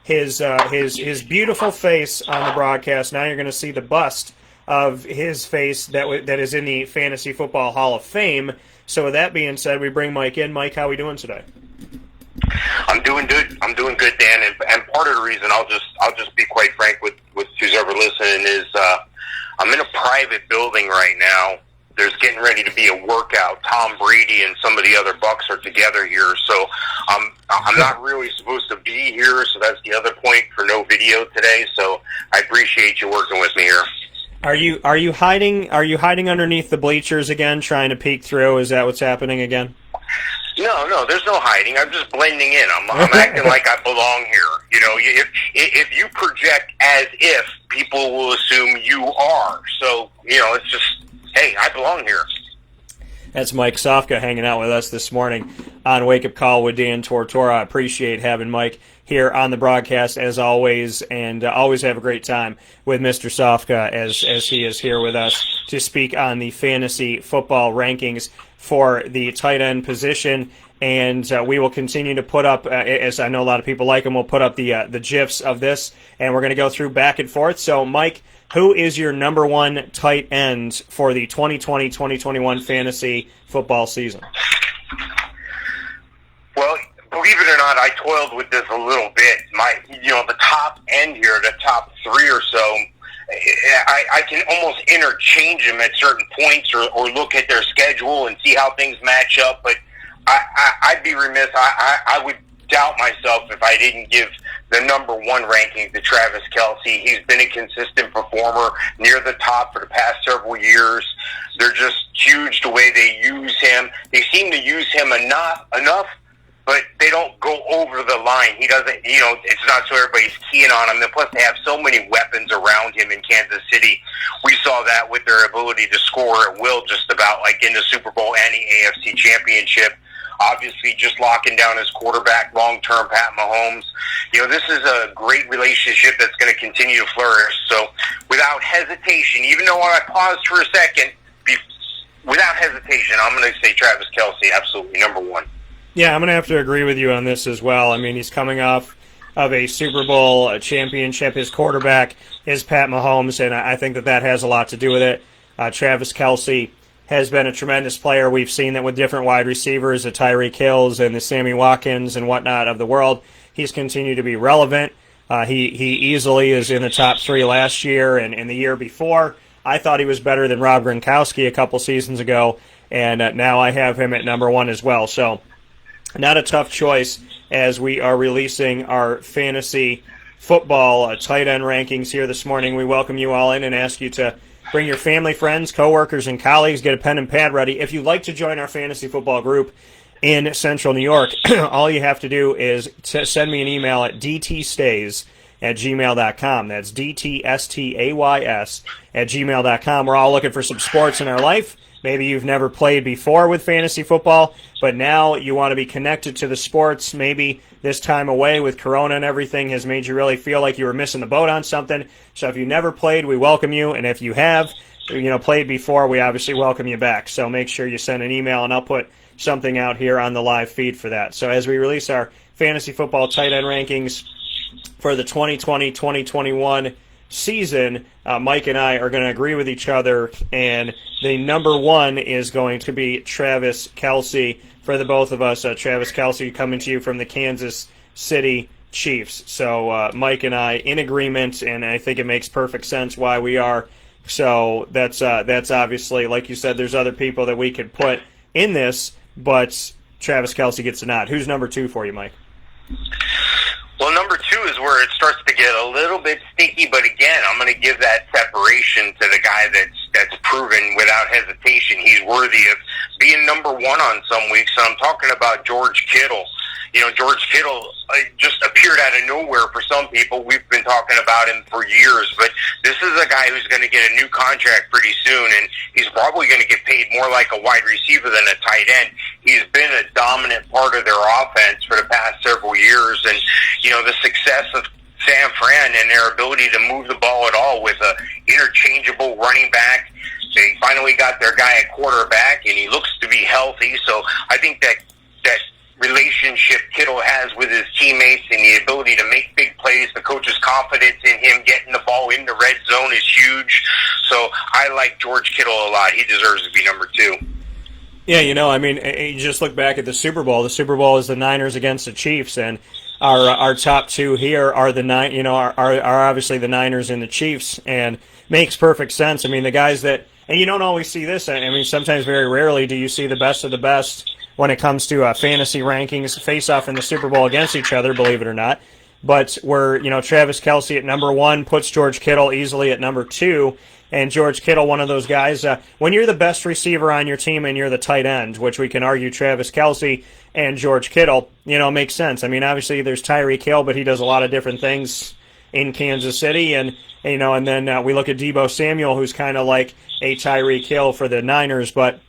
his beautiful face on the broadcast. Now you're going to see the bust of his face that is in the Fantasy Football Hall of Fame. So with that being said, we bring Mike in. Mike, how are we doing today? I'm doing good. Dan. And part of the reason I'll just be quite frank with who's ever listening is I'm in a private building right now. There's getting ready to be a workout. Tom Brady and some of the other Bucks are together here, so I'm not really supposed to be here. So that's the other point for no video today. So I appreciate you working with me here. Are you hiding underneath the bleachers again, trying to peek through? Is that what's happening again? No, there's no hiding. I'm just blending in. I'm acting like I belong here. You know, if you project as if, people will assume you are. So, you know, it's just, hey, I belong here. That's Mike Sofka hanging out with us this morning on Wake Up Call with Dan Tortora. I appreciate having Mike here on the broadcast as always, and always have a great time with Mr. Sofka as he is here with us to speak on the fantasy football rankings for the tight end position. And we will continue to put up, as I know a lot of people like them, we'll put up the GIFs of this, and we're going to go through back and forth. So, Mike, who is your number one tight end for the 2020-2021 fantasy football season? Well, believe it or not, I toiled with this a little bit. The top end here, the top three or so, I can almost interchange them at certain points or look at their schedule and see how things match up. But I'd be remiss. I would doubt myself if I didn't give the number one ranking to Travis Kelce. He's been a consistent performer near the top for the past several years. They're just huge the way they use him. They seem to use him enough, but they don't go over the line. He doesn't, it's not so everybody's keying on him. And plus, they have so many weapons around him in Kansas City. We saw that with their ability to score at will just about like in the Super Bowl and the AFC Championship. Obviously, just locking down his quarterback long-term, Pat Mahomes. This is a great relationship that's going to continue to flourish. So, without hesitation, even though I paused for a second, without hesitation, I'm going to say Travis Kelce, absolutely number one. Yeah, I'm going to have to agree with you on this as well. I mean, he's coming off of a Super Bowl championship. His quarterback is Pat Mahomes, and I think that has a lot to do with it. Travis Kelce has been a tremendous player. We've seen that with different wide receivers, the Tyreek Hills and the Sammy Watkins and whatnot of the world. He's continued to be relevant. He easily is in the top three last year and the year before. I thought he was better than Rob Gronkowski a couple seasons ago, and now I have him at number one as well. So not a tough choice as we are releasing our fantasy football tight end rankings here this morning. We welcome you all in and ask you to bring your family, friends, coworkers, and colleagues. Get a pen and pad ready. If you'd like to join our fantasy football group in Central New York, all you have to do is send me an email at dtstays@gmail.com. That's dtstays@gmail.com. We're all looking for some sports in our life. Maybe you've never played before with fantasy football, but now you want to be connected to the sports. Maybe this time away with Corona and everything has made you really feel like you were missing the boat on something. So if you've never played, we welcome you. And if you have, played before, we obviously welcome you back. So make sure you send an email, and I'll put something out here on the live feed for that. So as we release our fantasy football tight end rankings for the 2020-2021 season, Mike and I are going to agree with each other, and the number one is going to be Travis Kelce for the both of us. Travis Kelce coming to you from the Kansas City Chiefs. So Mike and I in agreement, and I think it makes perfect sense why we are. So that's obviously, like you said, there's other people that we could put in this, but Travis Kelce gets a nod. Who's number two for you, Mike? Well, number two is where it starts to get a little bit sticky, but again, I'm going to give that separation to the guy that's proven without hesitation he's worthy of being number one on some weeks, and I'm talking about George Kittle. George Kittle just appeared out of nowhere for some people. We've been talking about him for years, but this is a guy who's going to get a new contract pretty soon, and he's probably going to get paid more like a wide receiver than a tight end. He's been a dominant part of their offense for the past several years, and the success of San Fran and their ability to move the ball at all with a interchangeable running back. They finally got their guy at quarterback, and he looks to be healthy. So I think that relationship Kittle has with his teammates and the ability to make big plays confidence in him getting the ball in the red zone is huge. So I like George Kittle a lot. He deserves to be number 2. Yeah, you just look back at the Super Bowl. The Super Bowl is the Niners against the Chiefs, and our top 2 here are are obviously the Niners and the Chiefs, and makes perfect sense. I mean, the guys that, and you don't always see this. I mean, sometimes, very rarely, do you see the best of the best when it comes to fantasy rankings face off in the Super Bowl against each other, believe it or not. But where, Travis Kelce at number 1 puts George Kittle easily at number 2. And George Kittle, one of those guys, when you're the best receiver on your team and you're the tight end, which we can argue Travis Kelce and George Kittle, makes sense. I mean, obviously there's Tyreek Hill, but he does a lot of different things in Kansas City. And then we look at Deebo Samuel, who's kind of like a Tyreek Hill for the Niners. But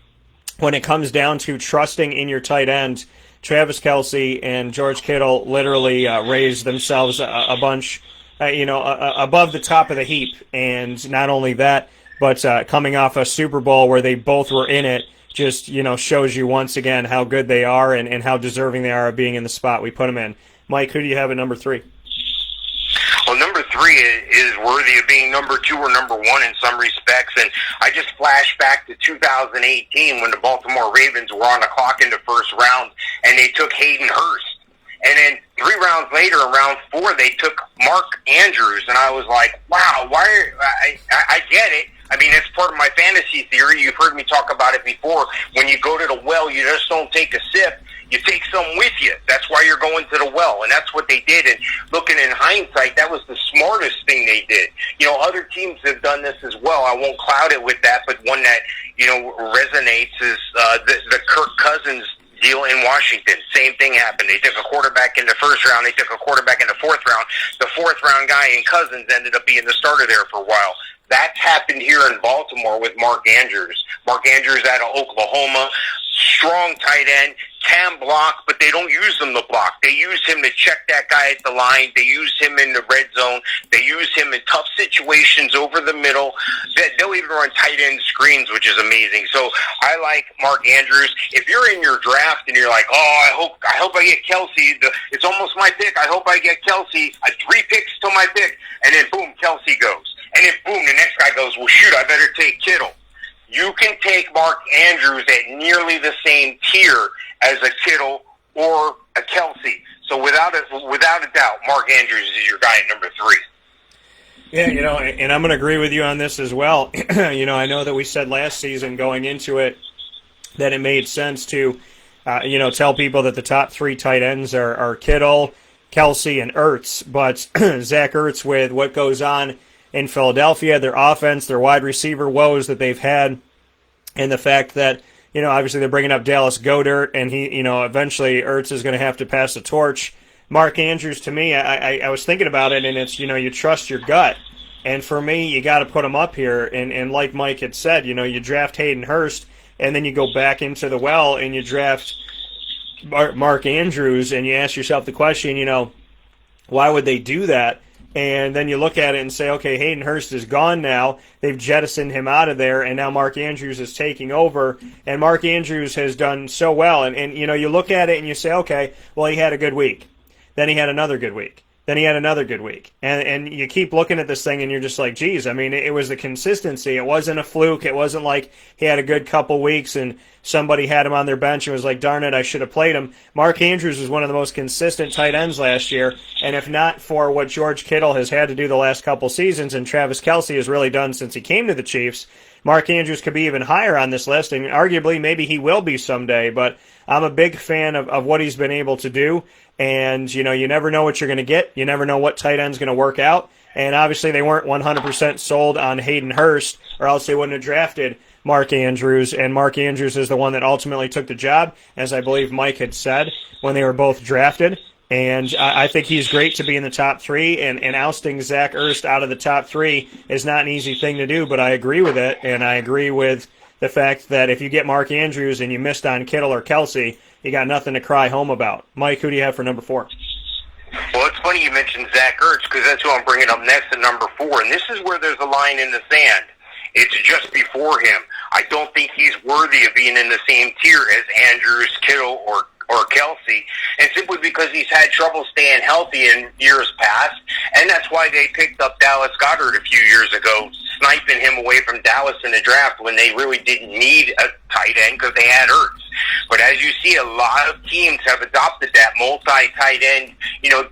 when it comes down to trusting in your tight end, Travis Kelce and George Kittle literally raised themselves a bunch above the top of the heap. And not only that, but coming off a Super Bowl where they both were in it just, shows you once again how good they are and how deserving they are of being in the spot we put them in. Mike, who do you have at number 3? Well, number 3 is worthy of being number 2 or number 1 in some respects. And I just flashed back to 2018 when the Baltimore Ravens were on the clock in the first round and they took Hayden Hurst. And then 3 rounds later, in round 4, they took Mark Andrews, and I was like, wow, I get it. I mean, it's part of my fantasy theory. You've heard me talk about it before. When you go to the well, you just don't take a sip. You take some with you. That's why you're going to the well, and that's what they did. And looking in hindsight, that was the smartest thing they did. Other teams have done this as well. I won't cloud it with that, but one that, resonates is the Kirk Cousins deal in Washington. Same thing happened. They took a quarterback in the first round. They took a quarterback in the 4th round. The 4th round guy in Cousins ended up being the starter there for a while. That's happened here in Baltimore with Mark Andrews. Mark Andrews out of Oklahoma, strong tight end, can block, but they don't use him to block. They use him to check that guy at the line. They use him in the red zone. They use him in tough situations over the middle. They'll even run tight end screens, which is amazing. So I like Mark Andrews. If you're in your draft and you're like, I hope I get Kelce. It's almost my pick. I hope I get Kelce. 3 picks till my pick, and then boom, Kelce goes. And then boom, the next guy goes, well, shoot, I better take Kittle. You can take Mark Andrews at nearly the same tier as a Kittle or a Kelce. So without a doubt, Mark Andrews is your guy at number 3. Yeah, and I'm going to agree with you on this as well. I know that we said last season going into it that it made sense to, tell people that the top 3 tight ends are Kittle, Kelce, and Ertz. But Zach Ertz, with what goes on in Philadelphia, their offense, their wide receiver woes that they've had, and the fact that, obviously they're bringing up Dallas Goedert, and he, eventually Ertz is going to have to pass the torch. Mark Andrews, to me, I was thinking about it, and it's, you trust your gut. And for me, you got to put him up here. And like Mike had said, you draft Hayden Hurst, and then you go back into the well and you draft Mark Andrews, and you ask yourself the question, why would they do that? And then you look at it and say, okay, Hayden Hurst is gone now. They've jettisoned him out of there, and now Mark Andrews is taking over. And Mark Andrews has done so well. And you look at it and you say, okay, well, he had a good week. Then he had another good week. Then he had another good week. And you keep looking at this thing and you're just like, geez, I mean, it was the consistency. It wasn't a fluke. It wasn't like he had a good couple weeks and somebody had him on their bench and was like, darn it, I should have played him. Mark Andrews was one of the most consistent tight ends last year. And if not for what George Kittle has had to do the last couple seasons and Travis Kelce has really done since he came to the Chiefs, Mark Andrews could be even higher on this list, and arguably maybe he will be someday. But I'm a big fan of what he's been able to do. And, you never know what you're going to get. You never know what tight end's going to work out. And obviously they weren't 100% sold on Hayden Hurst, or else they wouldn't have drafted Mark Andrews. And Mark Andrews is the one that ultimately took the job, as I believe Mike had said, when they were both drafted. And I think he's great to be in the top 3, and ousting Zach Ertz out of the top 3 is not an easy thing to do, but I agree with it, and I agree with the fact that if you get Mark Andrews and you missed on Kittle or Kelce, you got nothing to cry home about. Mike, who do you have for number 4? Well, it's funny you mentioned Zach Ertz, because that's who I'm bringing up next at number 4, and this is where there's a line in the sand. It's just before him. I don't think he's worthy of being in the same tier as Andrews, Kittle, or Kelce, and simply because he's had trouble staying healthy in years past, and that's why they picked up Dallas Goedert a few years ago, sniping him away from Dallas in the draft when they really didn't need a tight end because they had Ertz. But as you see, a lot of teams have adopted that multi-tight end.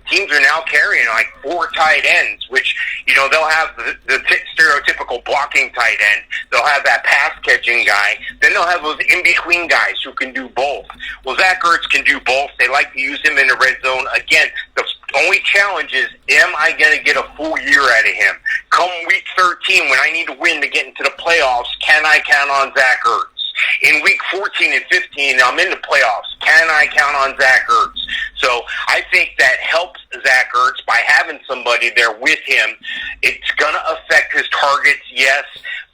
Teams are now carrying like 4 tight ends, which, they'll have the stereotypical blocking tight end. They'll have that pass-catching guy. Then they'll have those in-between guys who can do both. Well, Zach Ertz can do both. They like to use him in the red zone. Again, the only challenge is, am I going to get a full year out of him? Come week 13, when I need to win to get into the playoffs, can I count on Zach Ertz? In week 14 and 15, I'm in the playoffs. Can I count on Zach Ertz? So I think that helps Zach Ertz by having somebody there with him. It's going to affect his targets, yes,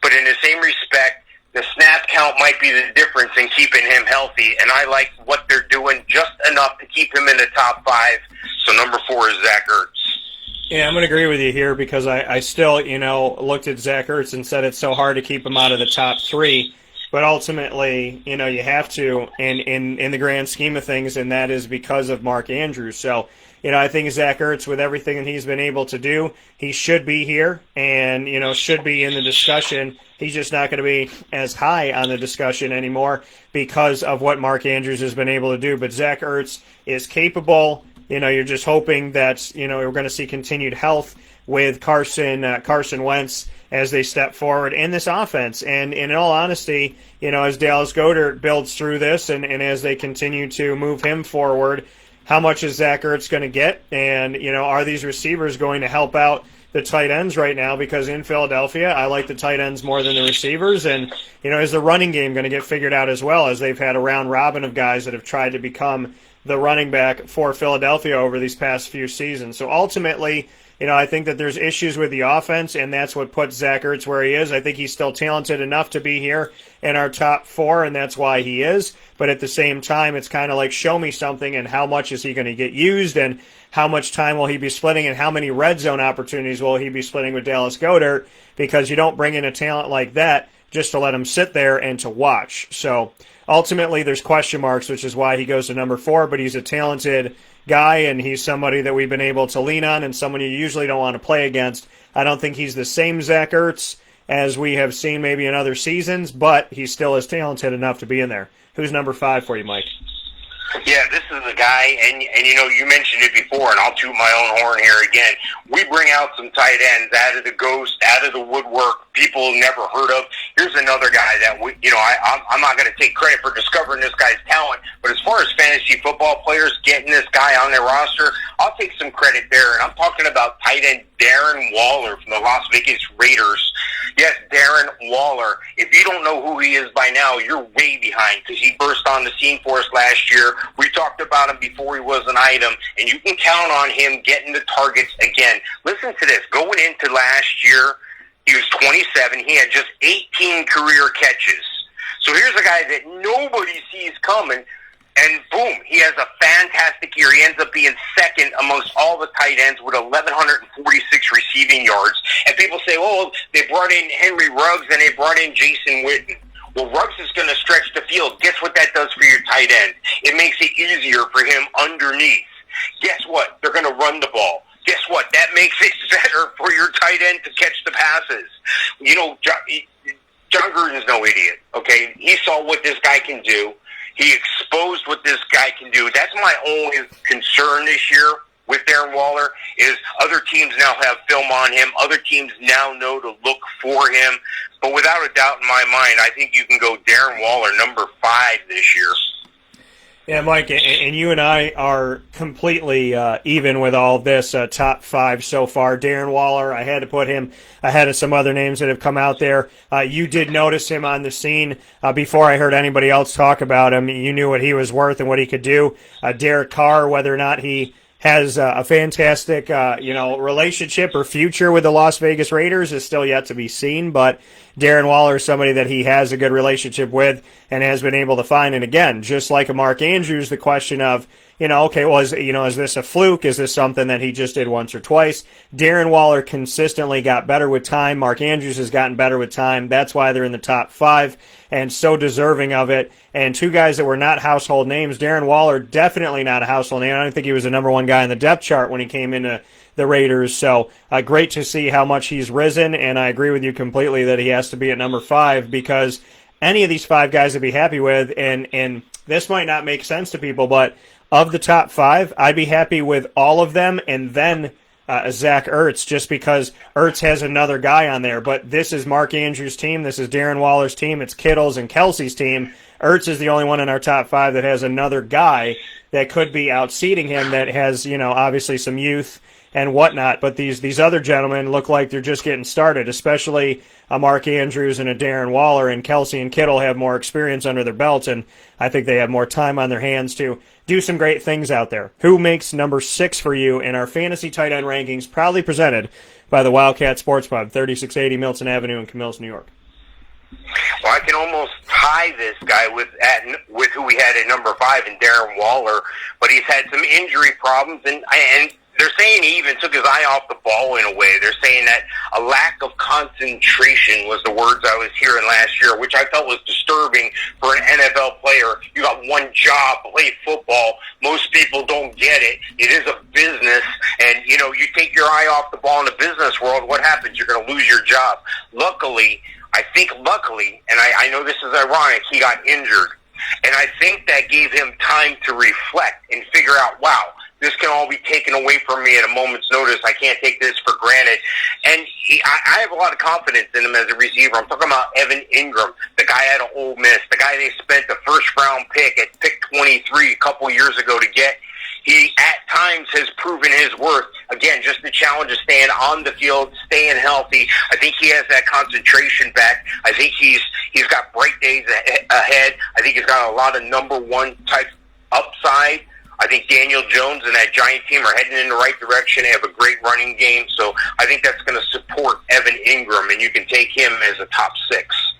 but in the same respect, the snap count might be the difference in keeping him healthy, and I like what they're doing just enough to keep him in the top 5. So number 4 is Zach Ertz. Yeah, I'm going to agree with you here because I still, looked at Zach Ertz and said it's so hard to keep him out of the top 3. But ultimately, you have to in the grand scheme of things, and that is because of Mark Andrews. So, I think Zach Ertz, with everything that he's been able to do, he should be here and, should be in the discussion. He's just not going to be as high on the discussion anymore because of what Mark Andrews has been able to do. But Zach Ertz is capable. You're just hoping that, we're going to see continued health with Carson Wentz as they step forward in this offense. And in all honesty, as Dallas Goedert builds through this and as they continue to move him forward, how much is Zach Ertz going to get? And, are these receivers going to help out the tight ends right now? Because in Philadelphia, I like the tight ends more than the receivers. And, is the running game going to get figured out as well, as they've had a round robin of guys that have tried to become the running back for Philadelphia over these past few seasons. So ultimately, I think that there's issues with the offense, and that's what puts Zach Ertz where he is. I think he's still talented enough to be here in our top 4, and that's why he is. But at the same time, it's kind of like, show me something, and how much is he going to get used, and how much time will he be splitting, and how many red zone opportunities will he be splitting with Dallas Goedert, because you don't bring in a talent like that just to let him sit there and to watch. So ultimately, there's question marks, which is why he goes to number 4, but he's a talented guy, and he's somebody that we've been able to lean on and someone you usually don't want to play against. I don't think he's the same Zach Ertz as we have seen maybe in other seasons, but he still is talented enough to be in there. Who's number 5 for you, Mike? Yeah, this is a guy, and you mentioned it before, and I'll toot my own horn here again. We bring out some tight ends out of the ghost, out of the woodwork, people never heard of. Here's another guy that I'm not going to take credit for discovering this guy's talent, but as far as fantasy football players getting this guy on their roster, I'll take some credit there, and I'm talking about tight end Darren Waller from the Las Vegas Raiders. Yes, Darren Waller. If you don't know who he is by now, you're way behind because he burst on the scene for us last year. We talked about him before he was an item, and you can count on him getting the targets again. Listen to this. Going into last year, he was 27. He had just 18 career catches. So here's a guy that nobody sees coming, and boom, he has a fantastic year. He ends up being second amongst all the tight ends with 1,146 receiving yards. And people say, oh, they brought in Henry Ruggs and they brought in Jason Witten. Well, Ruggs is going to stretch the field. Guess what that does for your tight end? It makes it easier for him underneath. Guess what? They're going to run the ball. Guess what? That makes it better for your tight end to catch the passes. John Gruden's no idiot, okay? He saw what this guy can do. He exposed what this guy can do. That's my only concern this year with Darren Waller is other teams now have film on him. Other teams now know to look for him. But without a doubt in my mind, I think you can go Darren Waller number 5 this year. Yeah, Mike, and you and I are completely even with all of this, top 5 so far. Darren Waller, I had to put him ahead of some other names that have come out there. You did notice him on the scene before I heard anybody else talk about him. You knew what he was worth and what he could do. Derek Carr, whether or not he has a fantastic relationship or future with the Las Vegas Raiders is still yet to be seen, but Darren Waller is somebody that he has a good relationship with and has been able to find. And again, just like a Mark Andrews, the question of, is this a fluke? Is this something that he just did once or twice? Darren Waller consistently got better with time. Mark Andrews has gotten better with time. That's why they're in the top 5 and so deserving of it. And 2 guys that were not household names. Darren Waller, definitely not a household name. I don't think he was the number 1 guy in the depth chart when he came into the Raiders. So great to see how much he's risen, and I agree with you completely that he has to be at number 5 because any of these 5 guys I'd be happy with, and this might not make sense to people, but of the top 5, I'd be happy with all of them, and then Zach Ertz, just because Ertz has another guy on there. But this is Mark Andrews' team. This is Darren Waller's team. It's Kittle's and Kelsey's team. Ertz is the only one in our top 5 that has another guy that could be outseeding him that has, obviously some youth and whatnot. But these other gentlemen look like they're just getting started, especially a Mark Andrews and a Darren Waller, and Kelsey and Kittle have more experience under their belts, and I think they have more time on their hands to do some great things out there. Who makes number 6 for you in our fantasy tight end rankings, proudly presented by the Wildcat Sports Pub, 3680 Milton Avenue in Camillus, New York? Well, I can almost tie this guy with who we had at number 5 in Darren Waller, but he's had some injury problems, and they're saying he even took his eye off the ball in a way. They're saying that a lack of concentration was the words I was hearing last year, which I felt was disturbing for an NFL player. You got one job, play football. Most people don't get it. It is a business, and, you take your eye off the ball in the business world, what happens? You're going to lose your job. Luckily, and I know this is ironic, he got injured. And I think that gave him time to reflect and figure out, wow, this can all be taken away from me at a moment's notice. I can't take this for granted. And I have a lot of confidence in him as a receiver. I'm talking about Evan Ingram, the guy out of Ole Miss, the guy they spent the first-round pick at pick 23 a couple years ago to get. He, at times, has proven his worth. Again, just the challenge of staying on the field, staying healthy. I think he has that concentration back. I think he's got bright days ahead. I think he's got a lot of number 1 type upside. I think Daniel Jones and that Giant team are heading in the right direction. They have a great running game. So I think that's going to support Evan Ingram, and you can take him as a top 6.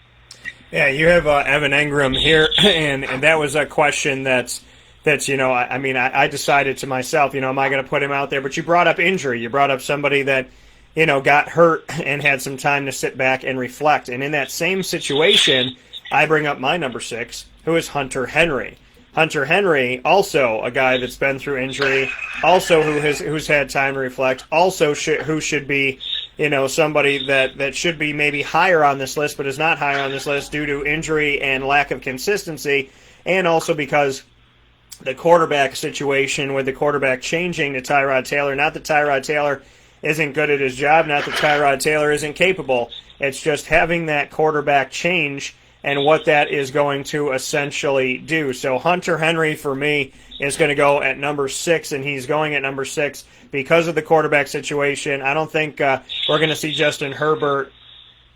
Yeah, you have Evan Ingram here, and that was a question that's I decided to myself, am I going to put him out there? But you brought up injury. You brought up somebody that, got hurt and had some time to sit back and reflect. And in that same situation, I bring up my number 6, who is Hunter Henry. Hunter Henry, also a guy that's been through injury, also who's had time to reflect, also who should be, somebody that should be maybe higher on this list, but is not higher on this list due to injury and lack of consistency, and also because the quarterback situation with the quarterback changing to Tyrod Taylor. Not that Tyrod Taylor isn't good at his job, not that Tyrod Taylor isn't capable. It's just having that quarterback change and what that is going to essentially do. So Hunter Henry, for me, is going to go at number 6, and he's going at number 6 because of the quarterback situation. I don't think we're going to see Justin Herbert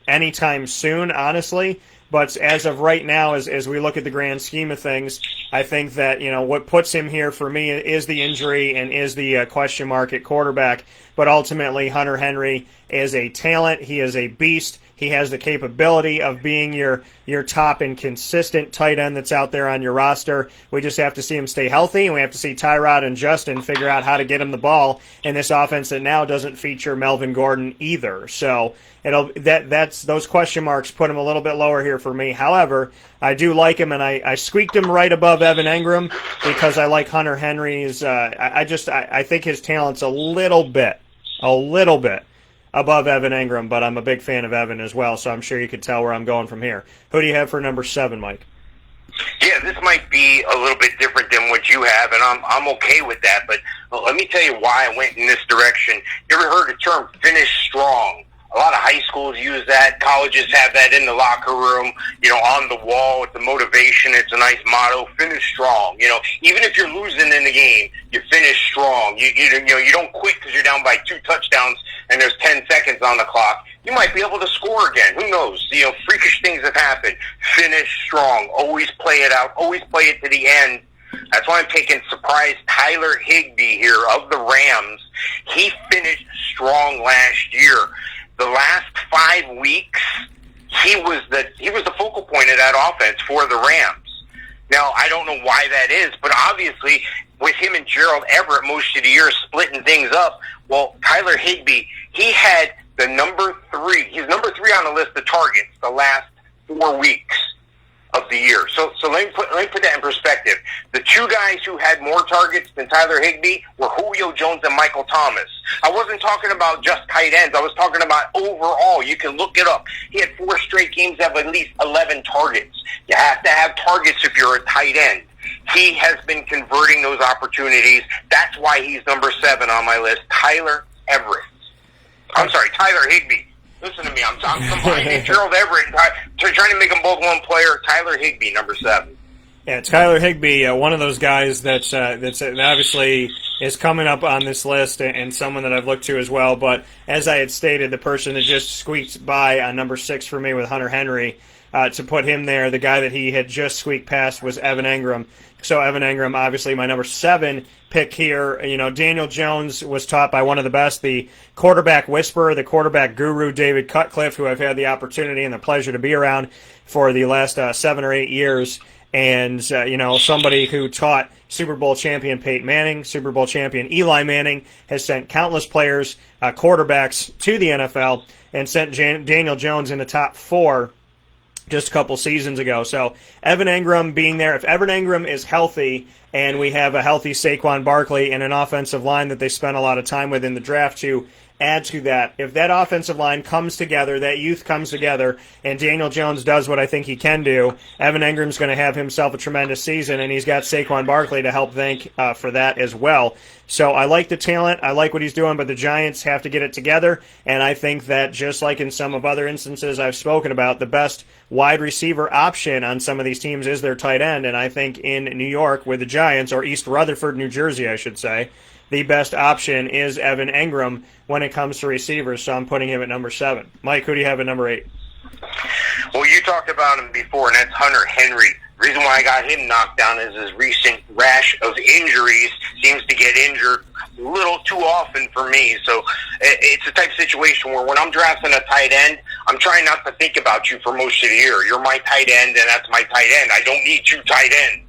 anytime soon, honestly. But as of right now, as we look at the grand scheme of things, I think that, what puts him here for me is the injury and is the question mark at quarterback. But ultimately, Hunter Henry is a talent. He is a beast. He has the capability of being your top and consistent tight end that's out there on your roster. We just have to see him stay healthy, and we have to see Tyrod and Justin figure out how to get him the ball in this offense that now doesn't feature Melvin Gordon either. So that's those question marks put him a little bit lower here for me. However, I do like him, and I squeaked him right above Evan Ingram because I like Hunter Henry's. I think his talent's a little bit above Evan Ingram, but I'm a big fan of Evan as well, so I'm sure you could tell where I'm going from here. Who do you have for number 7, Mike? Yeah, this might be a little bit different than what you have, and I'm okay with that, but let me tell you why I went in this direction. You ever heard the term finish strong? A lot of high schools use that. Colleges have that in the locker room, on the wall with the motivation. It's a nice motto, finish strong. Even if you're losing in the game, you finish strong. You don't quit because you're down by 2 touchdowns and there's 10 seconds on the clock. You might be able to score again. Who knows? Freakish things have happened. Finish strong. Always play it out. Always play it to the end. That's why I'm taking surprise Tyler Higbee here of the Rams. He finished strong last year. The last 5 weeks, he was the focal point of that offense for the Rams. Now, I don't know why that is, but obviously, with him and Gerald Everett most of the year splitting things up, well, Tyler Higbee, he had the number 3. He's number 3 on the list of targets the last 4 weeks of of the year. So let me put that in perspective. The two guys who had more targets than Tyler Higbee were Julio Jones and Michael Thomas. I wasn't talking about just tight ends. I was talking about overall. You can look it up. He had 4 straight games of at least 11 targets. You have to have targets if you're a tight end. He has been converting those opportunities. That's why he's number 7 on my list. Tyler Higbee. Listen to me. I'm combining Gerald Everett and trying to make them both one player. Tyler Higbee, number 7. Yeah, Tyler Higbee, one of those guys that's obviously is coming up on this list, and someone that I've looked to as well. But as I had stated, the person that just squeaked by on number 6 for me with Hunter Henry, to put him there, the guy that he had just squeaked past was Evan Engram. So Evan Engram, obviously my number 7 pick here. You know, Daniel Jones was taught by one of the best, the quarterback whisperer, the quarterback guru, David Cutcliffe, who I've had the opportunity and the pleasure to be around for the last 7 or 8 years. And, somebody who taught Super Bowl champion Peyton Manning, Super Bowl champion Eli Manning, has sent countless players, quarterbacks to the NFL, and sent Daniel Jones in the top 4 just a couple seasons ago. So Evan Engram being there, if Evan Engram is healthy and we have a healthy Saquon Barkley and an offensive line that they spent a lot of time with in the draft to add to that, if that offensive line comes together, that youth comes together, and Daniel Jones does what I think he can do, Evan Engram's going to have himself a tremendous season, and he's got Saquon Barkley to help thank for that as well. So I like the talent, I like what he's doing, but the Giants have to get it together, and I think that just like in some of other instances I've spoken about, the best wide receiver option on some of these teams is their tight end, and I think in New York with the Giants, or East Rutherford, New Jersey, I should say, the best option is Evan Engram when it comes to receivers, so I'm putting him at number 7. Mike, who do you have at number 8? Well, you talked about him before, and that's Hunter Henry. The reason why I got him knocked down is his recent rash of injuries. Seems to get injured a little too often for me. So it's a type of situation where when I'm drafting a tight end, I'm trying not to think about you for most of the year. You're my tight end, and that's my tight end. I don't need 2 tight ends.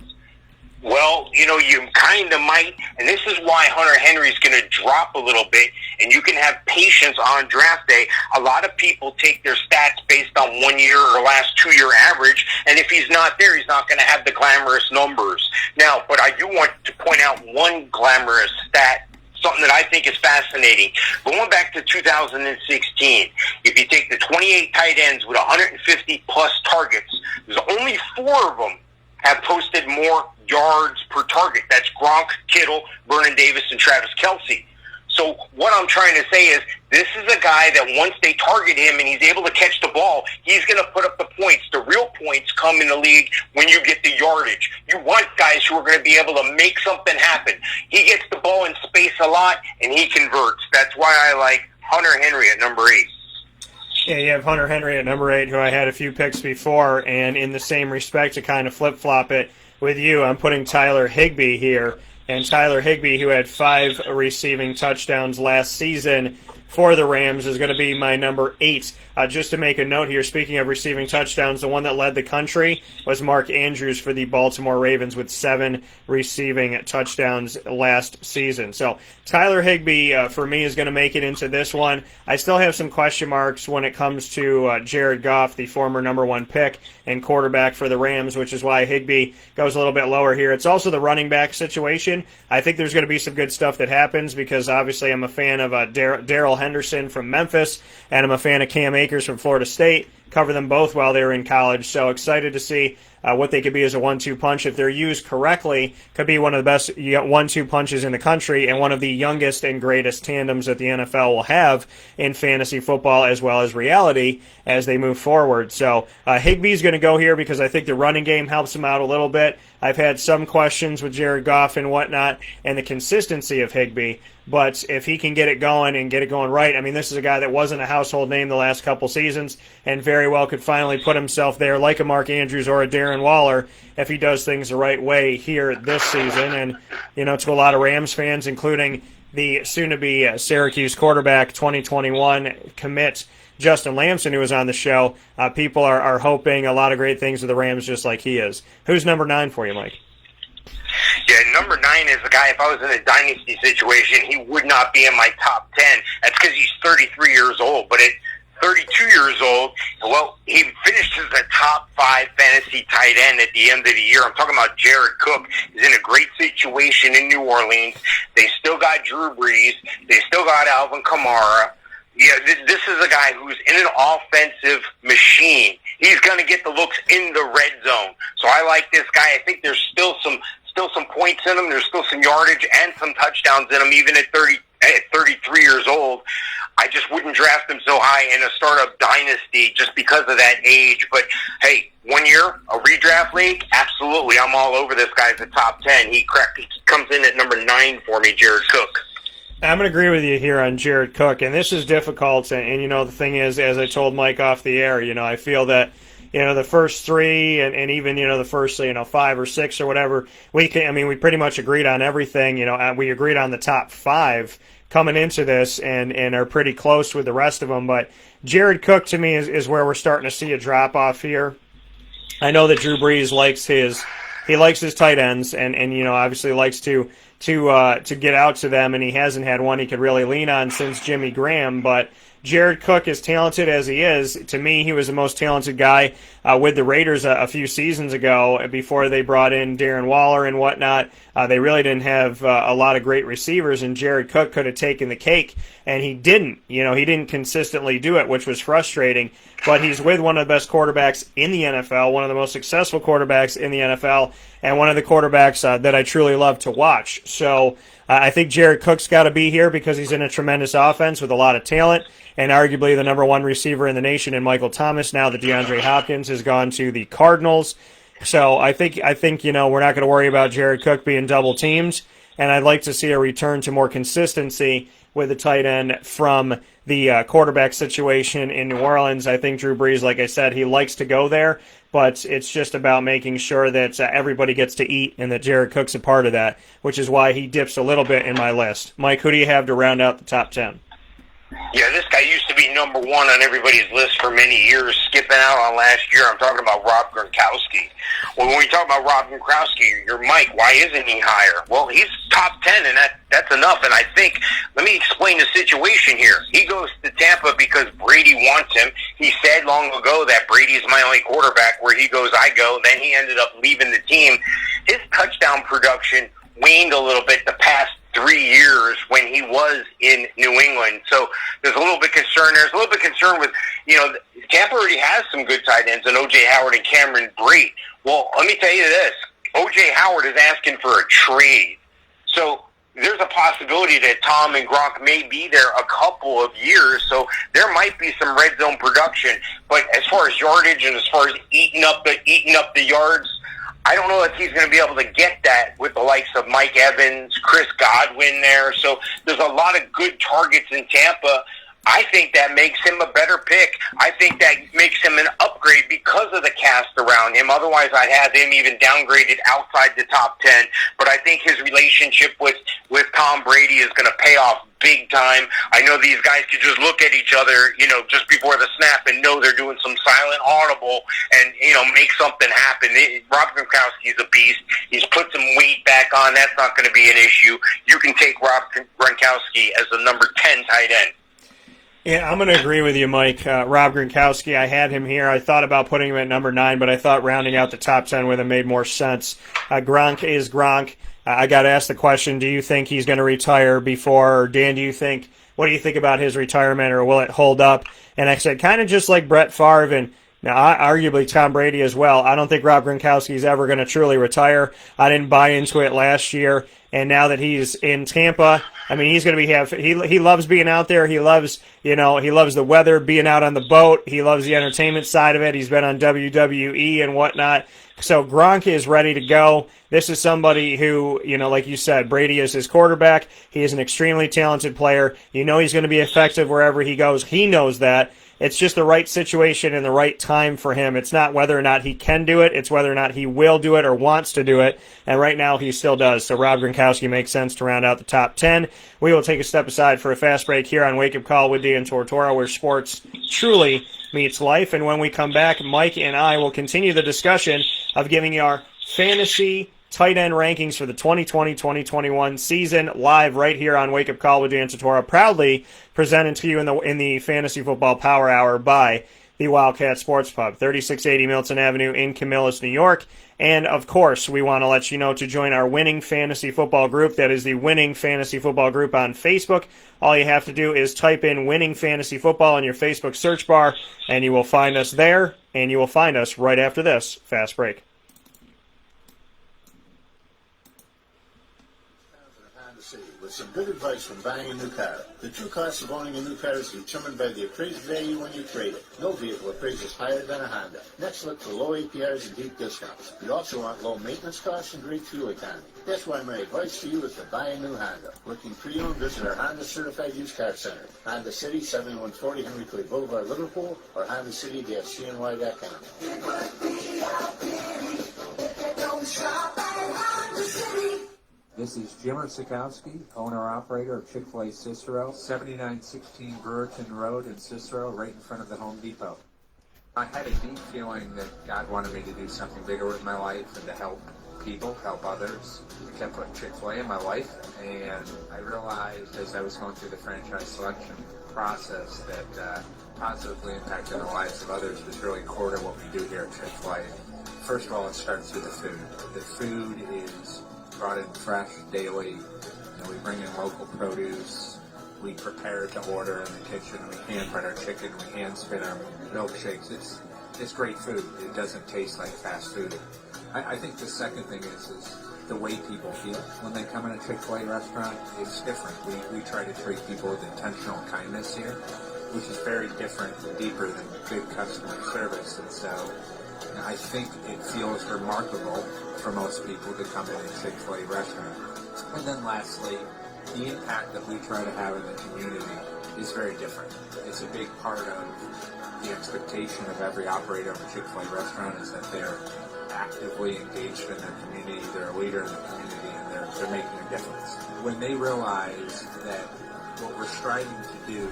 Well, you kind of might, and this is why Hunter Henry's going to drop a little bit, and you can have patience on draft day. A lot of people take their stats based on 1 year or last 2-year average, and if he's not there, he's not going to have the glamorous numbers. Now, but I do want to point out one glamorous stat, something that I think is fascinating. Going back to 2016, if you take the 28 tight ends with 150-plus targets, there's only 4 of them have posted more yards per target. That's Gronk, Kittle, Vernon Davis, and Travis Kelce. So what I'm trying to say is this is a guy that once they target him and he's able to catch the ball, he's going to put up the points. The real points come in the league when you get the yardage. You want guys who are going to be able to make something happen. He gets the ball in space a lot, and he converts. That's why I like Hunter Henry at number 8. Yeah, you have Hunter Henry at number 8, who I had a few picks before, and in the same respect, to kind of flip-flop it with you, I'm putting Tyler Higbee here. And Tyler Higbee, who had 5 receiving touchdowns last season for the Rams, is going to be my number 8. Just to make a note here, speaking of receiving touchdowns, the one that led the country was Mark Andrews for the Baltimore Ravens with 7 receiving touchdowns last season. So Tyler Higbee, for me, is going to make it into this one. I still have some question marks when it comes to Jared Goff, the former number 1 pick and quarterback for the Rams, which is why Higbee goes a little bit lower here. It's also the running back situation. I think there's going to be some good stuff that happens because obviously I'm a fan of Darrell Henderson from Memphis, and I'm a fan of Cam Akers from Florida State. Cover them both while they were in college, so excited to see what they could be as a 1-2 punch. If they're used correctly, could be one of the best 1-2 punches in the country and one of the youngest and greatest tandems that the NFL will have in fantasy football as well as reality as they move forward. So Higbee's going to go here because I think the running game helps him out a little bit. I've had some questions with Jared Goff and whatnot and the consistency of Higbee, but if he can get it going and get it going right, I mean, this is a guy that wasn't a household name the last couple seasons and very well could finally put himself there like a Mark Andrews or a Darren Waller if he does things the right way here this season. And, to a lot of Rams fans, including the soon-to-be Syracuse quarterback 2021 commit Justin Lamson, who was on the show, people are hoping a lot of great things with the Rams just like he is. Who's number 9 for you, Mike? Yeah, number 9 is a guy, if I was in a dynasty situation, he would not be in my top 10. That's because he's 33 years old. But 32 years old. Well, he finished as a top 5 fantasy tight end at the end of the year. I'm talking about Jared Cook. He's in a great situation in New Orleans. They still got Drew Brees. They still got Alvin Kamara. Yeah, this is a guy who's in an offensive machine. He's going to get the looks in the red zone. So I like this guy. I think there's still some points in him. There's still some yardage and some touchdowns in him, even at 33 years old. I just wouldn't draft him so high in a startup dynasty just because of that age. But, hey, 1 year, a redraft league, absolutely. I'm all over this guy as a top 10. He comes in at number 9 for me, Jared Cook. I'm going to agree with you here on Jared Cook, and this is difficult. And the thing is, as I told Mike off the air, I feel that, the first 3 and even, the first, 5 or 6 or whatever, we pretty much agreed on everything. We agreed on the top 5 coming into this and are pretty close with the rest of them. But Jared Cook, to me, is where we're starting to see a drop-off here. I know that Drew Brees likes his tight ends and obviously likes to get out to them, and he hasn't had one he could really lean on since Jimmy Graham. But Jared Cook, as talented as he is, to me, he was the most talented guy with the Raiders a few seasons ago before they brought in Darren Waller and whatnot. They really didn't have a lot of great receivers, and Jared Cook could have taken the cake, and he didn't. He didn't consistently do it, which was frustrating. But he's with one of the best quarterbacks in the NFL, one of the most successful quarterbacks in the NFL, and one of the quarterbacks that I truly love to watch. So I think Jared Cook's got to be here because he's in a tremendous offense with a lot of talent, and arguably the number 1 receiver in the nation in Michael Thomas, now that DeAndre Hopkins has gone to the Cardinals. So I think we're not going to worry about Jared Cook being double teamed, and I'd like to see a return to more consistency with the tight end from the quarterback situation in New Orleans. I think Drew Brees, like I said, he likes to go there, but it's just about making sure that everybody gets to eat and that Jared Cook's a part of that, which is why he dips a little bit in my list. Mike, who do you have to round out the top 10? Yeah, this guy used to be number 1 on everybody's list for many years, skipping out on last year. I'm talking about Rob Gronkowski. Well, when we talk about Rob Gronkowski, you're Mike, why isn't he higher? Well, he's top 10, and that's enough. And I think, let me explain the situation here. He goes to Tampa because Brady wants him. He said long ago that Brady's my only quarterback. Where he goes, I go. Then he ended up leaving the team. His touchdown production waned a little bit the past 3 years when he was in New England. So there's a little bit concern. There's a little bit concern with, Tampa already has some good tight ends in O.J. Howard and Cameron Brate. Well, let me tell you this. O.J. Howard is asking for a trade. So there's a possibility that Tom and Gronk may be there a couple of years. So there might be some red zone production. But as far as yardage and as far as eating up the yards, I don't know if he's going to be able to get that with the likes of Mike Evans, Chris Godwin there. So there's a lot of good targets in Tampa. I think that makes him a better pick. I think that makes him an upgrade because of the cast around him. Otherwise, I'd have him even downgraded outside the top 10. But I think his relationship with Tom Brady is going to pay off big time. I know these guys could just look at each other, just before the snap and know they're doing some silent audible and, make something happen. Rob Gronkowski's a beast. He's put some weight back on. That's not going to be an issue. You can take Rob Gronkowski as the number 10 tight end. Yeah, I'm going to agree with you, Mike. Rob Gronkowski, I had him here. I thought about putting him at number 9, but I thought rounding out the top 10 with him made more sense. Gronk is Gronk. I got to ask the question, do you think he's going to retire before, or Dan, what do you think about his retirement, or will it hold up? And I said, kind of just like Brett Favre and now, arguably Tom Brady as well. I don't think Rob Gronkowski is ever going to truly retire. I didn't buy into it last year, and now that he's in Tampa, he's going to be he loves being out there. He loves he loves the weather, being out on the boat. He loves the entertainment side of it. He's been on WWE and whatnot. So Gronk is ready to go. This is somebody who, like you said, Brady is his quarterback. He is an extremely talented player. He's going to be effective wherever he goes. He knows that. It's just the right situation and the right time for him. It's not whether or not he can do it. It's whether or not he will do it or wants to do it. And right now he still does. So Rob Gronkowski makes sense to round out the top 10. We will take a step aside for a fast break here on Wake Up Call with Dan Tortora, where sports truly meets life. And when we come back, Mike and I will continue the discussion of giving you our fantasy tight end rankings for the 2020-2021 season, live right here on Wake Up Call with Dan Tortora, proudly presented to you in the Fantasy Football Power Hour by the Wildcat Sports Pub, 3680 Milton Avenue in Camillus, New York. And, of course, we want to let you know to join our Winning Fantasy Football group. That is the Winning Fantasy Football group on Facebook. All you have to do is type in Winning Fantasy Football in your Facebook search bar, and you will find us there, and you will find us right after this fast break. With some good advice when buying a new car. The true cost of owning a new car is determined by the appraised value when you trade it. No vehicle appraises higher than a Honda. Next, look for low APRs and deep discounts. You also want low maintenance costs and great fuel economy. That's why my advice to you is to buy a new Honda. Looking pre-owned, visit our Honda Certified Used Car Center. Honda City, 7140 Henry Clay Boulevard, Liverpool, or HondaCity-CNY.com. This is Jim Sikowski, owner-operator of Chick-fil-A Cicero, 7916 Brewerton Road in Cicero, right in front of the Home Depot. I had a deep feeling that God wanted me to do something bigger with my life and to help people, help others. I kept putting Chick-fil-A in my life, and I realized as I was going through the franchise selection process that positively impacting the lives of others was really core to what we do here at Chick-fil-A. First of all, it starts with the food. The food is brought in fresh daily. We bring in local produce. We prepare it to order in the kitchen. We hand bread our chicken. We hand spin our milkshakes. It's great food. It doesn't taste like fast food. I think the second thing is the way people feel when they come in a Chick-fil-A restaurant. It's different. We try to treat people with intentional kindness here, which is very different and deeper than good customer service. And so I think it feels remarkable for most people to come in a Chick-fil-A restaurant. And then lastly, the impact that we try to have in the community is very different. It's a big part of the expectation of every operator of a Chick-fil-A restaurant is that they're actively engaged in their community, they're a leader in the community, and they're making a difference. When they realize that what we're striving to do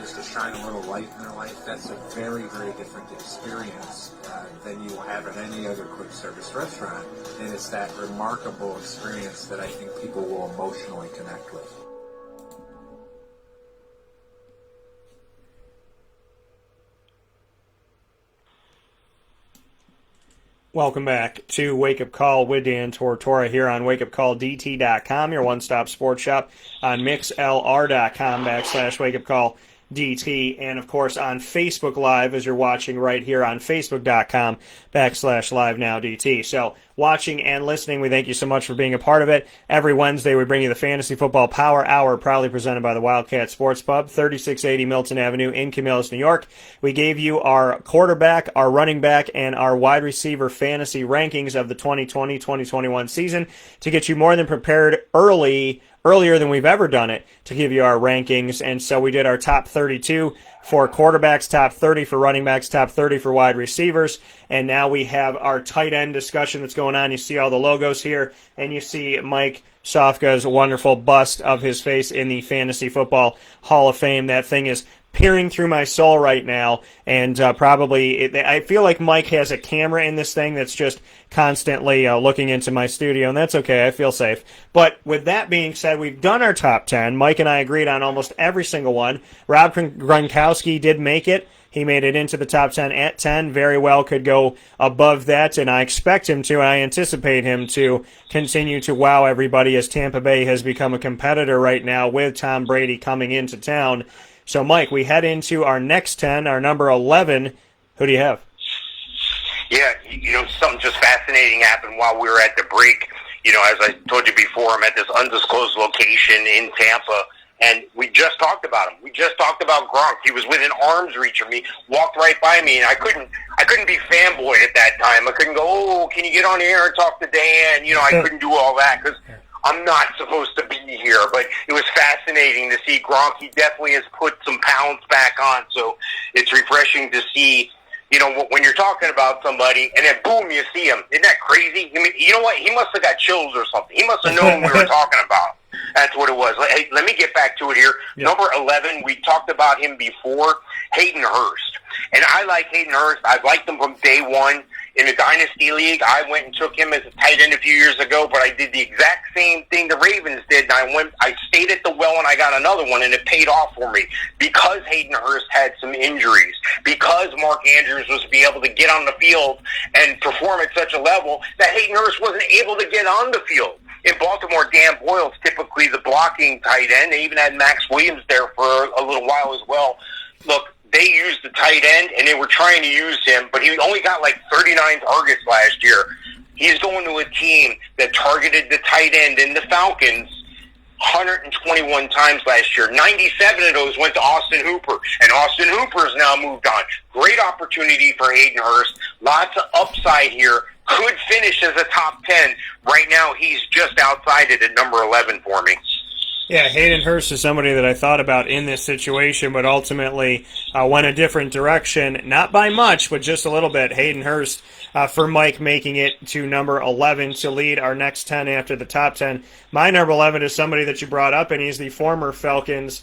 is to shine a little light in their life, that's a very, very different experience than you will have in any other quick service restaurant. And it's that remarkable experience that I think people will emotionally connect with. Welcome back to Wake Up Call with Dan Tortora here on wakeupcalldt.com, your one-stop sports shop on mixlr.com/wakeupcall. DT, and of course on Facebook Live as you're watching right here on facebook.com/live-now-DT. So watching and listening, we thank you so much for being a part of it. Every Wednesday we bring you the Fantasy Football Power Hour, proudly presented by the Wildcat Sports Pub, 3680 Milton Avenue in Camillus, New York. We gave you our quarterback, our running back, and our wide receiver fantasy rankings of the 2020-2021 season to get you more than prepared earlier than we've ever done it to give you our rankings. And so we did our top 32 for quarterbacks, top 30 for running backs, top 30 for wide receivers. And now we have our tight end discussion that's going on. You see all the logos here, and you see Mike Sofka's wonderful bust of his face in the Fantasy Football Hall of Fame. That thing is peering through my soul right now, and I feel like Mike has a camera in this thing that's just constantly looking into my studio, and that's okay. I feel safe. But with that being said, we've done our top 10. Mike and I agreed on almost every single one. Rob Gronkowski did make it. He made it into the top 10 at 10. Very well could go above that, and I expect him to, and I anticipate him to continue to wow everybody as Tampa Bay has become a competitor right now with Tom Brady coming into town. So, Mike, we head into our next 10, our number 11. Who do you have? Yeah, something just fascinating happened while we were at the break. As I told you before, I'm at this undisclosed location in Tampa, and we just talked about him. We just talked about Gronk. He was within arm's reach of me, walked right by me, and I couldn't be fanboy at that time. I couldn't go, oh, can you get on here and talk to Dan? I couldn't do all that because I'm not supposed to be here, but it was fascinating to see Gronk. He definitely has put some pounds back on, so it's refreshing to see, when you're talking about somebody, and then boom, you see him. Isn't that crazy? I mean, you know what? He must have got chills or something. He must have known we were talking about. That's what it was. Hey, let me get back to it here. Yep. Number 11, we talked about him before, Hayden Hurst. And I like Hayden Hurst. I've liked him from day one. In a dynasty league, I went and took him as a tight end a few years ago, but I did the exact same thing the Ravens did, and I stayed at the well and I got another one, and it paid off for me because Hayden Hurst had some injuries, because Mark Andrews was to be able to get on the field and perform at such a level that Hayden Hurst wasn't able to get on the field. In Baltimore, Dan Boyle's typically the blocking tight end. They even had Max Williams there for a little while as well. Look, they used the tight end, and they were trying to use him, but he only got like 39 targets last year. He's going to a team that targeted the tight end in the Falcons 121 times last year. 97 of those went to Austin Hooper, and Austin Hooper's now moved on. Great opportunity for Hayden Hurst. Lots of upside here. Could finish as a top 10. Right now, he's just outside it at number 11 for me. Yeah, Hayden Hurst is somebody that I thought about in this situation, but ultimately went a different direction. Not by much, but just a little bit. Hayden Hurst, for Mike, making it to number 11 to lead our next 10 after the top 10. My number 11 is somebody that you brought up, and he's the former Falcons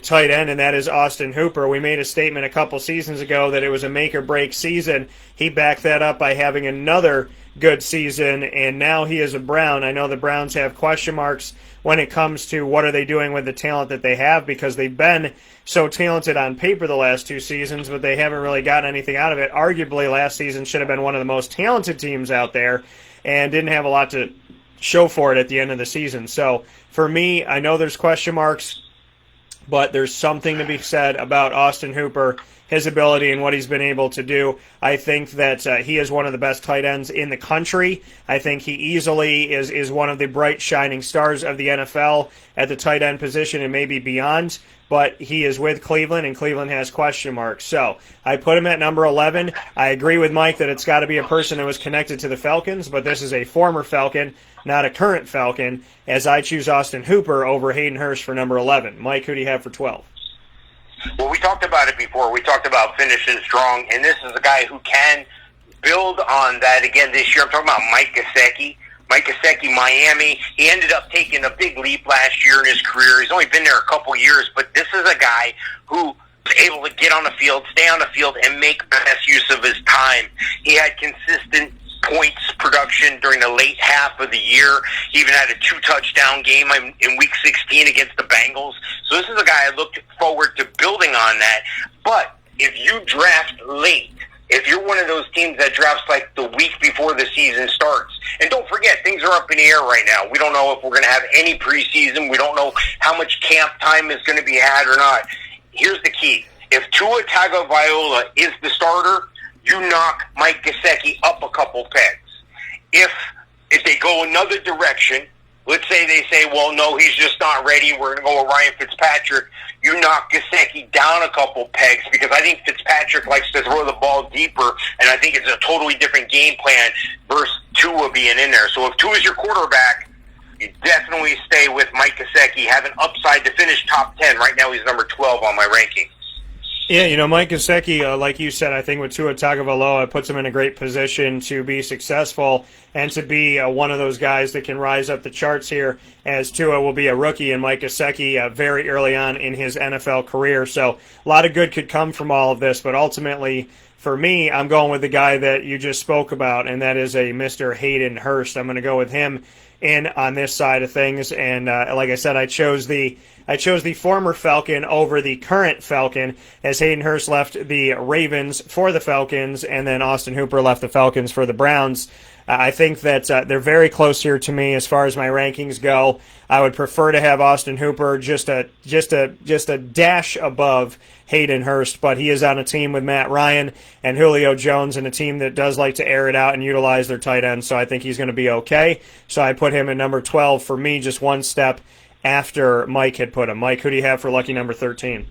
tight end, and that is Austin Hooper. We made a statement a couple seasons ago that it was a make-or-break season. He backed that up by having another good season, and now he is a Brown. I know the Browns have question marks when it comes to what are they doing with the talent that they have, because they've been so talented on paper the last two seasons, but they haven't really gotten anything out of it. Arguably, last season should have been one of the most talented teams out there and didn't have a lot to show for it at the end of the season. So for me, I know there's question marks, but there's something to be said about Austin Hooper, his ability and what he's been able to do. I think that he is one of the best tight ends in the country. I think he easily is one of the bright, shining stars of the NFL at the tight end position and maybe beyond. But he is with Cleveland, and Cleveland has question marks. So I put him at number 11. I agree with Mike that it's got to be a person that was connected to the Falcons, but this is a former Falcon, not a current Falcon, as I choose Austin Hooper over Hayden Hurst for number 11. Mike, who do you have for 12? Well, we talked about it before. We talked about finishing strong, and this is a guy who can build on that again this year. I'm talking about Mike Gesicki. Mike Gesicki, Miami. He ended up taking a big leap last year in his career. He's only been there a couple years, but this is a guy who was able to get on the field, stay on the field, and make best use of his time. He had consistent points production during the late half of the year. He even had a 2-touchdown game in Week 16 against the Bengals. So this is a guy I looked forward to building on that. But if you draft late, if you're one of those teams that drafts like the week before the season starts, and don't forget, things are up in the air right now. We don't know if we're going to have any preseason. We don't know how much camp time is going to be had or not. Here's the key. If Tua Tagovailoa is the starter, you knock Mike Gesicki up a couple pegs. If they go another direction, let's say they say, well, no, he's just not ready, we're going to go with Ryan Fitzpatrick, you knock Gesicki down a couple pegs, because I think Fitzpatrick likes to throw the ball deeper, and I think it's a totally different game plan versus Tua being in there. So if Tua is your quarterback, you definitely stay with Mike Gesicki, have an upside to finish top 10. Right now he's number 12 on my ranking. Yeah, Mike Gesicki, like you said, I think with Tua Tagovailoa, puts him in a great position to be successful and to be one of those guys that can rise up the charts here, as Tua will be a rookie and Mike Gesicki very early on in his NFL career. So a lot of good could come from all of this, but ultimately, for me, I'm going with the guy that you just spoke about, and that is a Mr. Hayden Hurst. I'm going to go with him in on this side of things, and like I said, I chose the former Falcon over the current Falcon, as Hayden Hurst left the Ravens for the Falcons, and then Austin Hooper left the Falcons for the Browns. I think that they're very close here to me as far as my rankings go. I would prefer to have Austin Hooper just a dash above Hayden Hurst, but he is on a team with Matt Ryan and Julio Jones, and a team that does like to air it out and utilize their tight ends, so I think he's going to be okay. So I put him at number 12 for me, just one step after Mike had put him. Mike, who do you have for lucky number 13?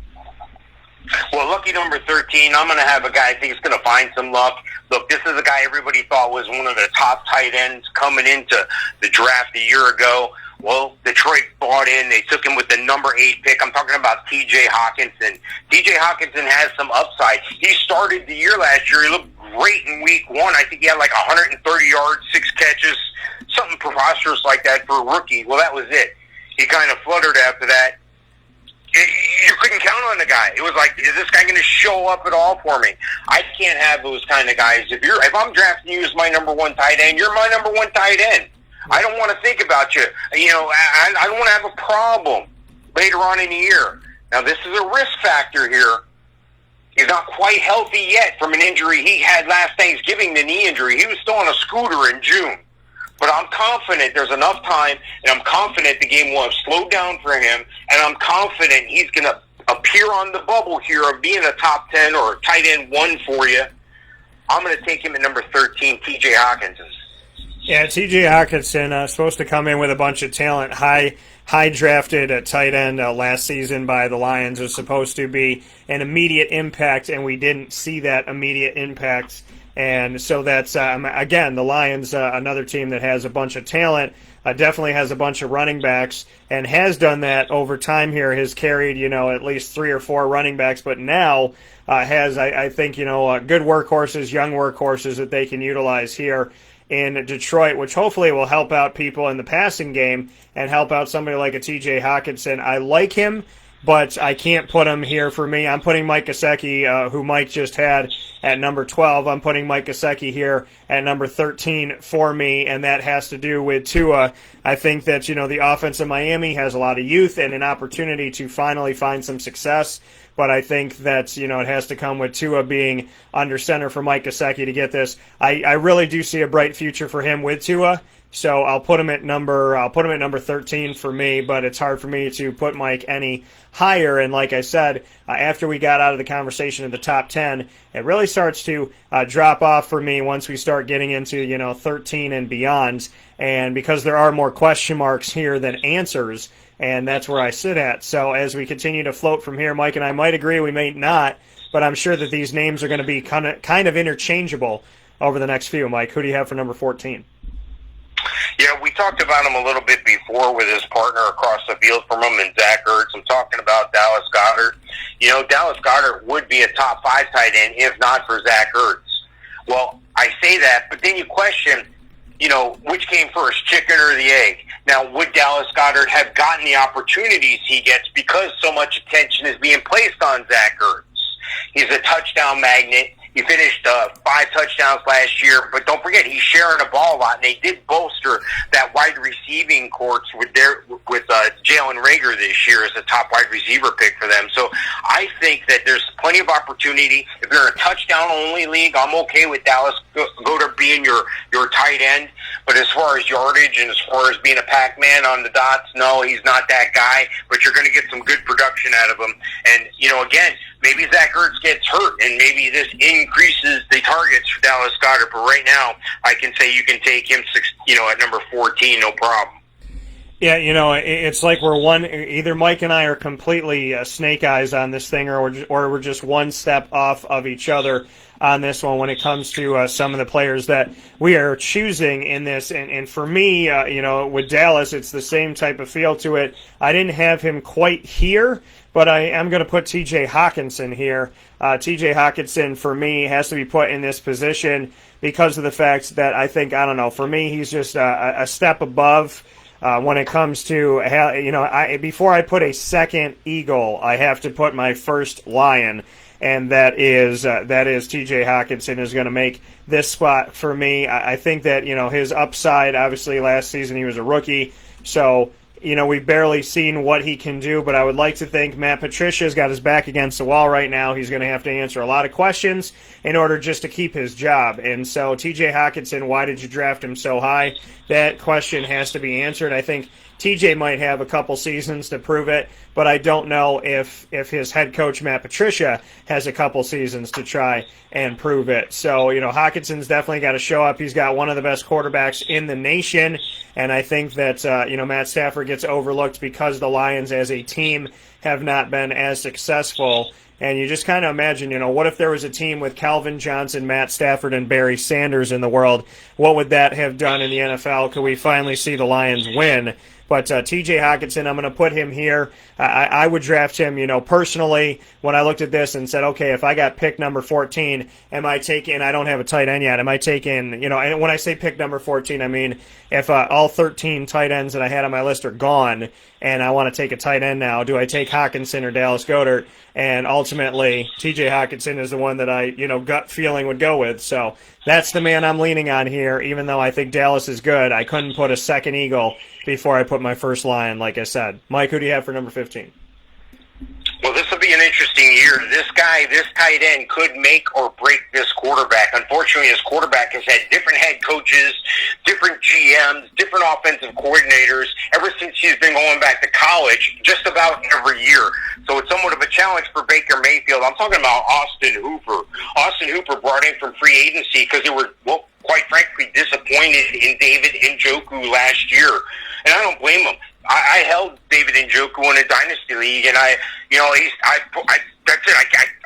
Well, lucky number 13, I'm going to have a guy I think is going to find some luck. Look, this is a guy everybody thought was one of the top tight ends coming into the draft a year ago. Well, Detroit bought in. They took him with the number 8 pick. I'm talking about T.J. Hawkinson. T.J. Hawkinson has some upside. He started the year last year. He looked great in week 1. I think he had like 130 yards, 6 catches, something preposterous like that for a rookie. Well, that was it. He kind of fluttered after that. you couldn't count on the guy. It was like, is this guy going to show up at all for me? I can't have those kind of guys. If I'm drafting you as my number one tight end, you're my number one tight end. I don't want to think about you. I don't want to have a problem later on in the year. Now, this is a risk factor here. He's not quite healthy yet from an injury he had last Thanksgiving, the knee injury. He was still on a scooter in June. But I'm confident there's enough time, and I'm confident the game will have slowed down for him, and I'm confident he's going to appear on the bubble here of being a top 10 or a tight end 1 for you. I'm going to take him at number 13, T.J. Hockenson. Yeah, T.J. Hockenson supposed to come in with a bunch of talent, high drafted tight end last season by the Lions. Was supposed to be an immediate impact, and we didn't see that immediate impact. And so that's, again, the Lions, another team that has a bunch of talent, definitely has a bunch of running backs, and has done that over time here, has carried, at least 3 or 4 running backs, but now has, I think, good workhorses, young workhorses that they can utilize here in Detroit, which hopefully will help out people in the passing game and help out somebody like a T.J. Hockenson. I like him, but I can't put him here for me. I'm putting Mike Gesicki, who Mike just had, at number 12. I'm putting Mike Gesicki here at number 13 for me, and that has to do with Tua. I think that, the offense of Miami has a lot of youth and an opportunity to finally find some success, but I think that, it has to come with Tua being under center for Mike Gesicki to get this. I really do see a bright future for him with Tua. So I'll put him at number 13 for me, but it's hard for me to put Mike any higher. And like I said, after we got out of the conversation of the top 10, it really starts to drop off for me once we start getting into 13 and beyond. And because there are more question marks here than answers, and that's where I sit at. So as we continue to float from here, Mike and I might agree, we may not, but I'm sure that these names are going to be kind of interchangeable over the next few. Mike, who do you have for number 14? Yeah, we talked about him a little bit before with his partner across the field from him and Zach Ertz. I'm talking about Dallas Goedert. Dallas Goedert would be a top 5 tight end if not for Zach Ertz. Well, I say that, but then you question, which came first, chicken or the egg? Now, would Dallas Goedert have gotten the opportunities he gets because so much attention is being placed on Zach Ertz? He's a touchdown magnet. He finished 5 touchdowns last year, but don't forget, he's sharing the ball a lot, and they did bolster that wide receiving corps with Jalen Reagor this year as a top wide receiver pick for them. So I think that there's plenty of opportunity. If you're in a touchdown-only league, I'm okay with Dallas Goedert being your tight end. But as far as yardage and as far as being a Pac-Man on the dots, no, he's not that guy, but you're going to get some good production out of him. And, again, maybe Zach Ertz gets hurt, and maybe this increases the targets for Dallas Goedert. But right now, I can say you can take him, at number 14, no problem. Yeah, it's like either Mike and I are completely snake eyes on this thing, or we're just one step off of each other on this one when it comes to some of the players that we are choosing in this. And for me, with Dallas, it's the same type of feel to it. I didn't have him quite here, but I am going to put T.J. Hockenson here. T.J. Hockenson, for me, has to be put in this position because of the fact that for me, he's just a step above when it comes to, before I put a second Eagle, I have to put my first Lion, and that is T.J. Hockenson is going to make this spot for me. I think that, his upside, obviously last season he was a rookie, so we've barely seen what he can do, but I would like to think Matt Patricia's got his back against the wall right now. He's going to have to answer a lot of questions in order just to keep his job. And so TJ Hockenson, why did you draft him so high? That question has to be answered. I think TJ might have a couple seasons to prove it, but I don't know if his head coach, Matt Patricia, has a couple seasons to try and prove it. So, Hawkinson's definitely got to show up. He's got one of the best quarterbacks in the nation, and I think that, Matt Stafford gets overlooked because the Lions as a team have not been as successful. And you just kind of imagine, what if there was a team with Calvin Johnson, Matt Stafford, and Barry Sanders in the world? What would that have done in the NFL? Could we finally see the Lions win? But T.J. Hockenson, I'm going to put him here. I would draft him, personally, when I looked at this and said, okay, if I got pick number 14, am I taking, I don't have a tight end yet, am I taking, and when I say pick number 14, I mean if all 13 tight ends that I had on my list are gone and I want to take a tight end now, do I take Hockenson or Dallas Goedert? And ultimately, T.J. Hockenson is the one that I, gut feeling would go with. So that's the man I'm leaning on here, even though I think Dallas is good. I couldn't put a second Eagle before I put my first Lion, like I said. Mike, who do you have for number 15? Well, this will be an interesting year. This tight end could make or break this quarterback. Unfortunately, his quarterback has had different head coaches, different GMs, different offensive coordinators ever since he's been going back to college, just about every year. So it's somewhat of a challenge for Baker Mayfield. I'm talking about Austin Hooper. Austin Hooper brought in from free agency because they were, quite frankly, disappointed in David Njoku last year. And I don't blame him. I held David Njoku in a dynasty league, and that's it.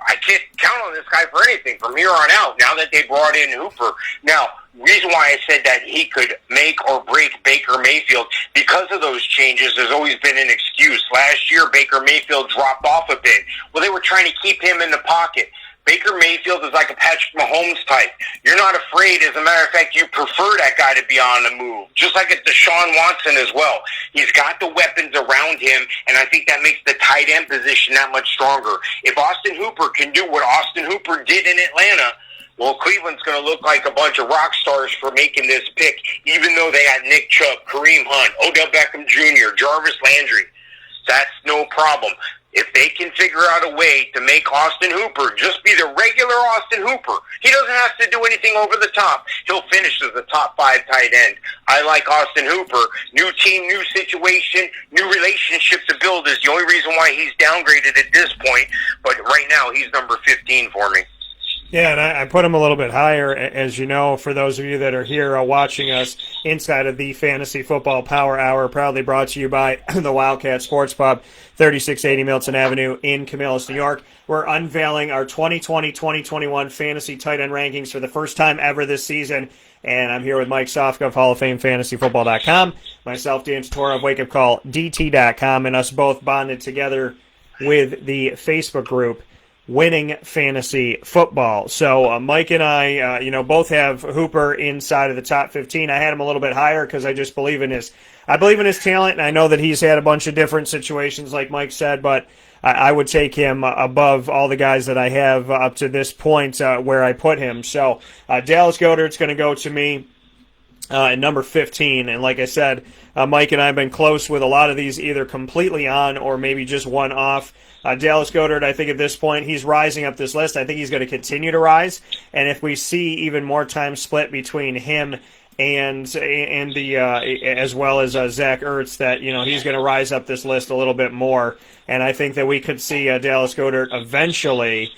I can't count on this guy for anything from here on out. Now that they brought in Hooper, now reason why I said that he could make or break Baker Mayfield because of those changes. There's always been an excuse. Last year, Baker Mayfield dropped off a bit. Well, they were trying to keep him in the pocket. Baker Mayfield is like a Patrick Mahomes type. You're not afraid. As a matter of fact, you prefer that guy to be on the move. Just like a Deshaun Watson as well. He's got the weapons around him, and I think that makes the tight end position that much stronger. If Austin Hooper can do what Austin Hooper did in Atlanta, well, Cleveland's going to look like a bunch of rock stars for making this pick, even though they got Nick Chubb, Kareem Hunt, Odell Beckham Jr., Jarvis Landry. That's no problem. If they can figure out a way to make Austin Hooper just be the regular Austin Hooper, he doesn't have to do anything over the top. He'll finish as the top 5 tight end. I like Austin Hooper. New team, new situation, new relationship to build is the only reason why he's downgraded at this point. But right now, he's number 15 for me. Yeah, and I put him a little bit higher, as you know, for those of you that are here watching us inside of the Fantasy Football Power Hour, proudly brought to you by the Wildcat Sports Pub, 3680 Milton Avenue in Camillus, New York. We're unveiling our 2020-2021 fantasy tight end rankings for the first time ever this season, and I'm here with Mike Sofka of Hall of Fame FantasyFootball.com, myself, Dan Tortora of WakeUpCallDT.com, and us both bonded together with the Facebook group Winning Fantasy Football. So Mike and I, both have Hooper inside of the top 15. I had him a little bit higher because I just believe in his talent, and I know that he's had a bunch of different situations, like Mike said, but I would take him above all the guys that I have up to this point where I put him. So Dallas Goedert's going to go to me at number 15, and like I said, Mike and I have been close with a lot of these, either completely on or maybe just one off. Dallas Goedert, I think at this point, he's rising up this list. I think he's going to continue to rise, and if we see even more time split between him and the as well as Zach Ertz, that he's going to rise up this list a little bit more, and I think that we could see Dallas Goedert eventually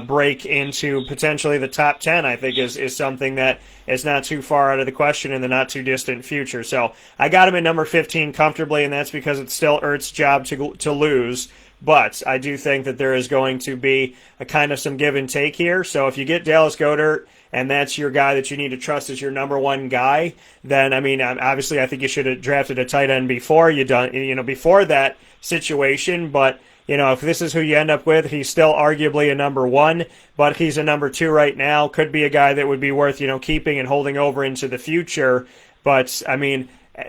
break into potentially the top 10. I think is something that is not too far out of the question in the not too distant future. So I got him at number 15 comfortably, and that's because it's still Ertz's job to lose. But I do think that there is going to be a kind of some give and take here. So if you get Dallas Goedert and that's your guy that you need to trust as your number one guy, then obviously I think you should have drafted a tight end before before that situation. But if this is who you end up with, he's still arguably a number one, but he's a number 2 right now. Could be a guy that would be worth keeping and holding over into the future. But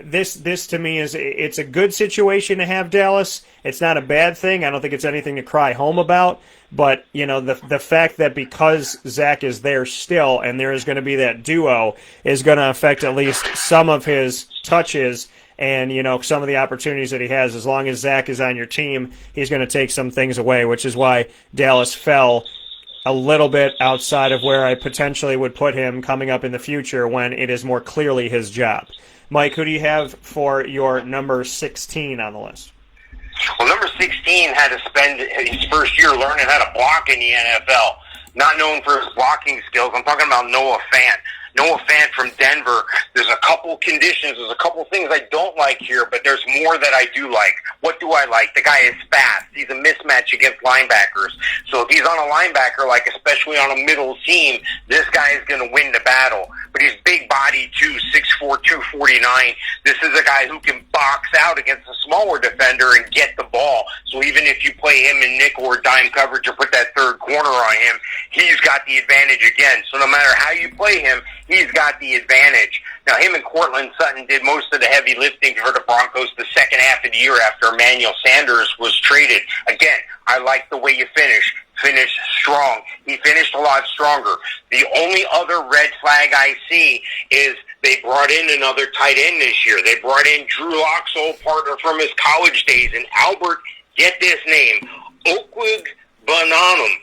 this to me it's a good situation to have Dallas. It's not a bad thing. I don't think it's anything to cry home about. But the fact that because Zach is there still and there is going to be that duo is going to affect at least some of his touches and some of the opportunities that he has. As long as Zach is on your team, he's going to take some things away, which is why Dallas fell a little bit outside of where I potentially would put him coming up in the future when it is more clearly his job. Mike, who do you have for your number 16 on the list? Well, number 16 had to spend his first year learning how to block in the NFL. not known for his blocking skills. I'm talking about Noah Fant. Noah Fant from Denver. There's a couple conditions. There's a couple things I don't like here, but there's more that I do like. What do I like? The guy is fast. He's a mismatch against linebackers. So if he's on a linebacker, like especially on a middle seam, this guy is going to win the battle. But he's big body too, 6'4", 249. This is a guy who can box out against a smaller defender and get the ball. So even if you play him in nickel or dime coverage or put that third corner on him, he's got the advantage again. So no matter how you play him, he's got the advantage. Now, him and Cortland Sutton did most of the heavy lifting for the Broncos the second half of the year after Emmanuel Sanders was traded. Again, I like the way you finish. Finish strong. He finished a lot stronger. The only other red flag I see is they brought in another tight end this year. They brought in Drew Lock's old partner from his college days, and Albert, get this name, Okwig Bananum.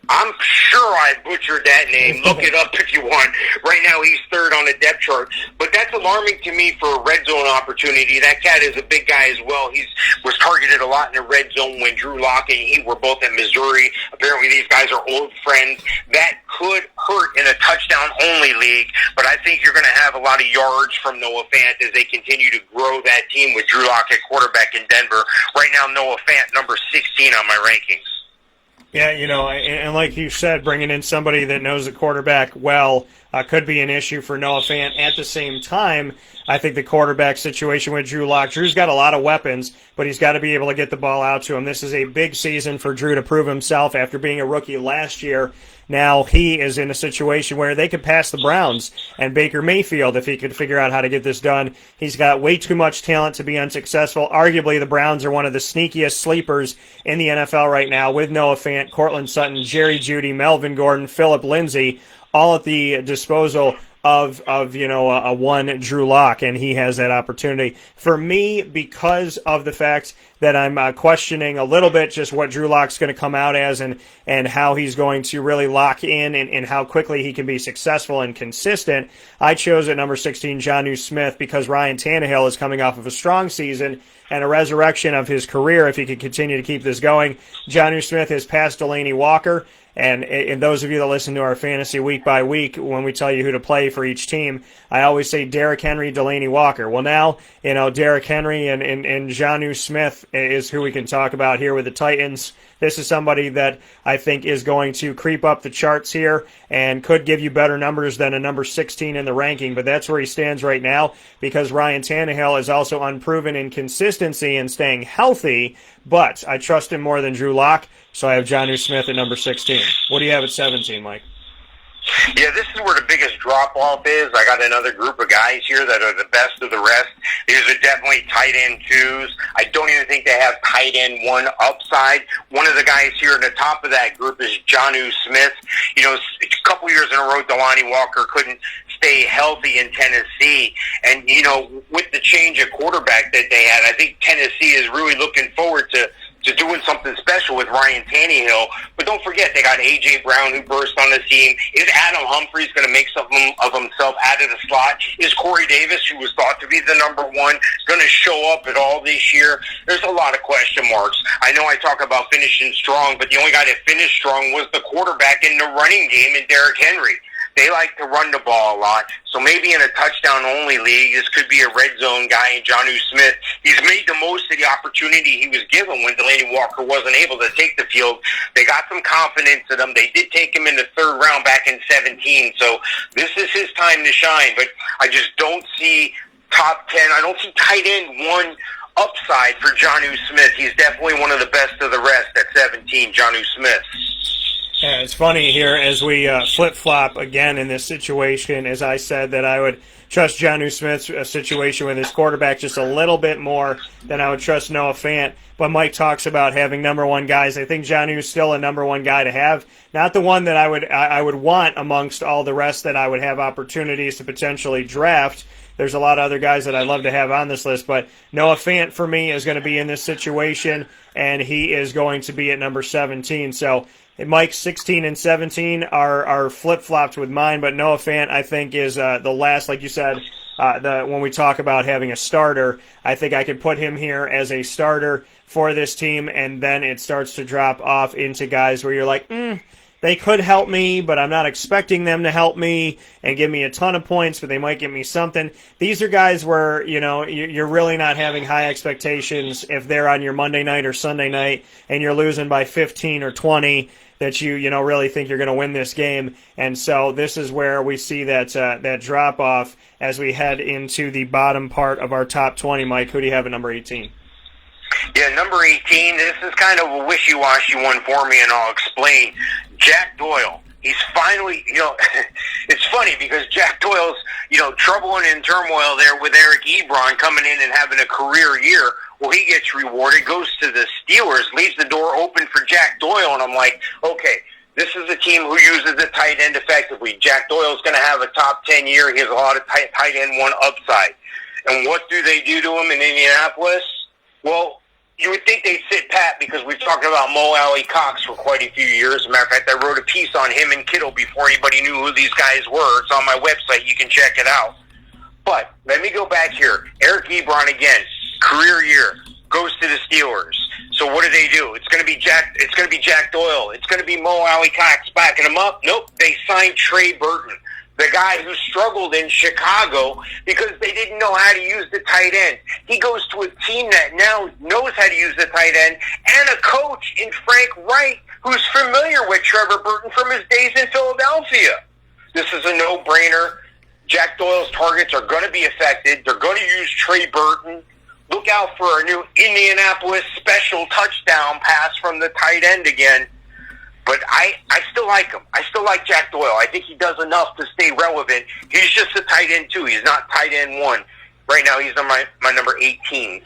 I'm sure I butchered that name. Look it up if you want. Right now he's third on the depth chart. But that's alarming to me for a red zone opportunity. That cat is a big guy as well. He was targeted a lot in the red zone when Drew Lock and he were both at Missouri. Apparently these guys are old friends. That could hurt in a touchdown-only league, but I think you're going to have a lot of yards from Noah Fant as they continue to grow that team with Drew Lock at quarterback in Denver. Right now, Noah Fant, number 16 on my rankings. Yeah, and like you said, bringing in somebody that knows the quarterback well could be an issue for Noah Fant. At the same time, I think the quarterback situation with Drew Lock, Drew's got a lot of weapons, but he's got to be able to get the ball out to him. This is a big season for Drew to prove himself after being a rookie last year. Now he is in a situation where they could pass the Browns and Baker Mayfield if he could figure out how to get this done. He's got way too much talent to be unsuccessful. Arguably, the Browns are one of the sneakiest sleepers in the NFL right now with Noah Fant, Cortland Sutton, Jerry Jeudy, Melvin Gordon, Phillip Lindsay, all at the disposal of a one Drew Lock, and he has that opportunity. For me, because of the fact that I'm questioning a little bit just what Drew Lock's going to come out as and how he's going to really lock in and how quickly he can be successful and consistent, I chose at number 16 Jonnu Smith because Ryan Tannehill is coming off of a strong season and a resurrection of his career if he could continue to keep this going. Jonnu Smith has passed Delanie Walker. And those of you that listen to our fantasy week by week, when we tell you who to play for each team, I always say Derrick Henry, Delanie Walker. Well, now, Derrick Henry and Jonnu Smith is who we can talk about here with the Titans. This is somebody that I think is going to creep up the charts here and could give you better numbers than a number 16 in the ranking, but that's where he stands right now because Ryan Tannehill is also unproven in consistency and staying healthy, but I trust him more than Drew Lock, so I have Jonnu Smith at number 16. What do you have at 17, Mike? Yeah, this is where the biggest drop-off is. I got another group of guys here that are the best of the rest. These are definitely tight end twos. I don't even think they have tight end one upside. One of the guys here in the top of that group is Jonnu Smith. A couple years in a row, Delanie Walker couldn't stay healthy in Tennessee. And, with the change of quarterback that they had, I think Tennessee is really looking forward to doing something special with Ryan Tannehill. But don't forget, they got A.J. Brown who burst on the scene. Is Adam Humphries going to make something of himself out of the slot? Is Corey Davis, who was thought to be the number one, going to show up at all this year? There's a lot of question marks. I know I talk about finishing strong, but the only guy that finished strong was the quarterback in the running game in Derrick Henry. They like to run the ball a lot, so maybe in a touchdown-only league, this could be a red zone guy in Jonnu Smith. He's made the most of the opportunity he was given when Delanie Walker wasn't able to take the field. They got some confidence in him. They did take him in the third round back in 17, so this is his time to shine, but I just don't see top 10. I don't see tight end one upside for Jonnu Smith. He's definitely one of the best of the rest at 17, Jonnu Smith. Yeah, it's funny here as we flip-flop again in this situation, as I said that I would trust Jonnu Smith's situation with his quarterback just a little bit more than I would trust Noah Fant. But Mike talks about having number one guys. I think Jonnu is still a number one guy to have. Not the one that I would want amongst all the rest that I would have opportunities to potentially draft. There's a lot of other guys that I'd love to have on this list, but Noah Fant for me is going to be in this situation, and he is going to be at number 17. So Mike's 16 and 17 are flip-flopped with mine, but Noah Fant, I think, is the last, like you said, when we talk about having a starter, I think I could put him here as a starter for this team, and then it starts to drop off into guys where you're like, that they could help me, but I'm not expecting them to help me and give me a ton of points, but they might give me something. These are guys where, you're really not having high expectations if they're on your Monday night or Sunday night and you're losing by 15 or 20 that you really think you're going to win this game. And so this is where we see that drop-off as we head into the bottom part of our top 20. Mike, who do you have at number 18? Yeah, number 18, this is kind of a wishy-washy one for me, and I'll explain. Jack Doyle. He's finally, it's funny because Jack Doyle's, trouble and in turmoil there with Eric Ebron coming in and having a career year. Well, he gets rewarded, goes to the Steelers, leaves the door open for Jack Doyle, and I'm like, okay, this is a team who uses the tight end effectively. Jack Doyle's going to have a top 10 year. He has a lot of tight end one upside. And what do they do to him in Indianapolis? Well, you would think they'd sit pat because we've talked about Mo Alley Cox for quite a few years. As a matter of fact, I wrote a piece on him and Kittle before anybody knew who these guys were. It's on my website. You can check it out. But let me go back here. Eric Ebron again, career year, goes to the Steelers. So what do? It's going to be Jack Doyle. It's going to be Mo Alley Cox backing him up. Nope, they signed Trey Burton, the guy who struggled in Chicago because they didn't know how to use the tight end. He goes to a team that now knows how to use the tight end and a coach in Frank Wright who's familiar with Trevor Burton from his days in Philadelphia. This is a no-brainer. Jack Doyle's targets are going to be affected. They're going to use Trey Burton. Look out for a new Indianapolis special touchdown pass from the tight end again. But I still like him. I still like Jack Doyle. I think he does enough to stay relevant. He's just a tight end, too. He's not tight end one. Right now, he's on my number 18.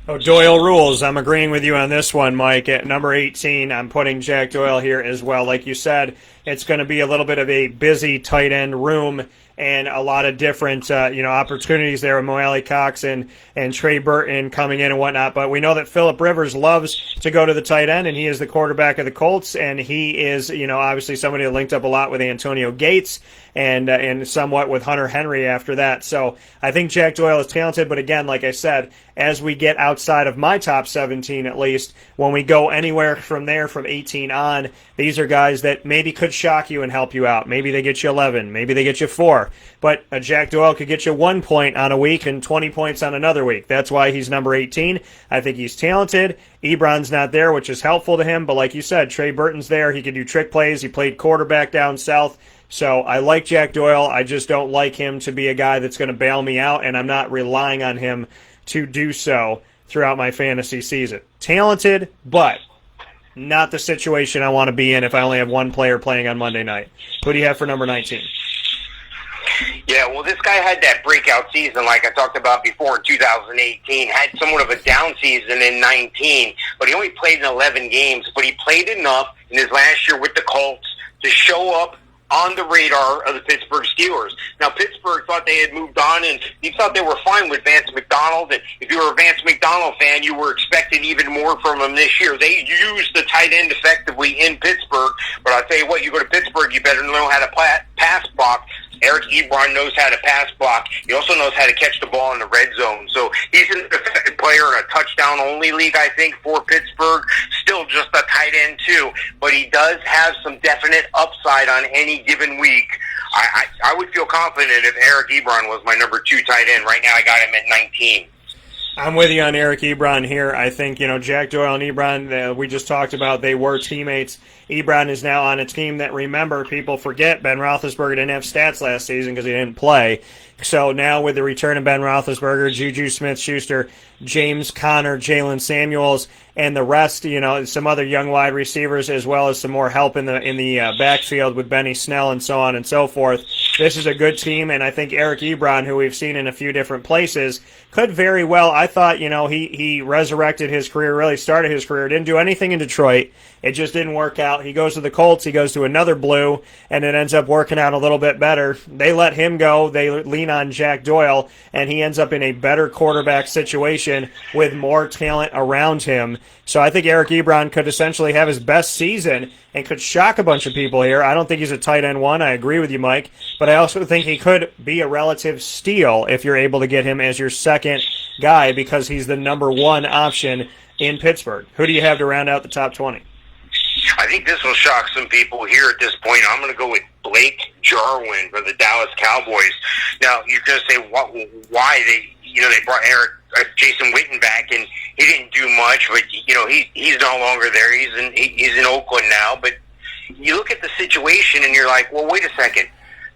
Oh, Doyle rules. I'm agreeing with you on this one, Mike. At number 18, I'm putting Jack Doyle here as well. Like you said, it's going to be a little bit of a busy tight end room and a lot of different opportunities there with Mo Alley Cox and Trey Burton coming in and whatnot. But we know that Phillip Rivers loves to go to the tight end, and he is the quarterback of the Colts, and he is obviously somebody that linked up a lot with Antonio Gates and somewhat with Hunter Henry after that. So I think Jack Doyle is talented, but again, like I said, as we get outside of my top 17 at least, when we go anywhere from there from 18 on, these are guys that maybe could shock you and help you out. Maybe they get you 11, maybe they get you 4. But a Jack Doyle could get you 1 point on a week and 20 points on another week. That's why he's number 18. I think he's talented. Ebron's not there, which is helpful to him. But like you said, Trey Burton's there. He can do trick plays. He played quarterback down south. So I like Jack Doyle. I just don't like him to be a guy that's going to bail me out, and I'm not relying on him to do so throughout my fantasy season. Talented, but not the situation I want to be in if I only have one player playing on Monday night. Who do you have for number 19? Yeah, well, this guy had that breakout season, like I talked about before, in 2018. Had somewhat of a down season in 19, but he only played in 11 games. But he played enough in his last year with the Colts to show up on the radar of the Pittsburgh Steelers. Now, Pittsburgh thought they had moved on, and he thought they were fine with Vance McDonald. And if you were a Vance McDonald fan, you were expecting even more from him this year. They used the tight end effectively in Pittsburgh, but I'll tell you what, you go to Pittsburgh, you better know how to pass block. Eric Ebron knows how to pass block. He also knows how to catch the ball in the red zone. So he's an effective player in a touchdown-only league, I think, for Pittsburgh. Still just a tight end, too. But he does have some definite upside on any given week. I would feel confident if Eric Ebron was my number 2 tight end. Right now I got him at 19. I'm with you on Eric Ebron here. I think, Jack Doyle and Ebron, we just talked about, they were teammates. Ebron is now on a team that, remember, people forget Ben Roethlisberger didn't have stats last season because he didn't play. So now with the return of Ben Roethlisberger, Juju Smith-Schuster, James Conner, Jalen Samuels, and the rest, some other young wide receivers, as well as some more help in the backfield with Benny Snell and so on and so forth. This is a good team, and I think Eric Ebron, who we've seen in a few different places, could very well. I thought, he resurrected his career, really started his career, didn't do anything in Detroit. It just didn't work out. He goes to the Colts, he goes to another blue, and it ends up working out a little bit better. They let him go. They lean on Jack Doyle, and he ends up in a better quarterback situation with more talent around him. So I think Eric Ebron could essentially have his best season and could shock a bunch of people here. I don't think he's a tight end one. I agree with you, Mike. But I also think he could be a relative steal if you're able to get him as your second guy because he's the number 1 option in Pittsburgh. Who do you have to round out the top 20? I I think this will shock some people here at this point. I'm going to go with Blake Jarwin for the Dallas Cowboys. Now, you're going to say why they brought Jason Witten back, and he didn't do much, but he's no longer there. He's in Oakland now. But you look at the situation, and you're like, well, wait a second.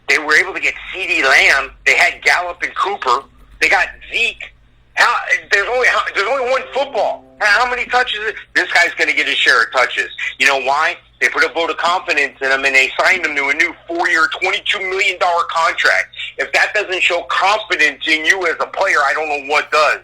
They were able to get CeeDee Lamb. They had Gallup and Cooper. They got Zeke. There's only one football. How many touches? This guy's going to get his share of touches. You know why? They put a vote of confidence in him, and they signed him to a new 4-year, $22 million contract. If that doesn't show confidence in you as a player, I don't know what does.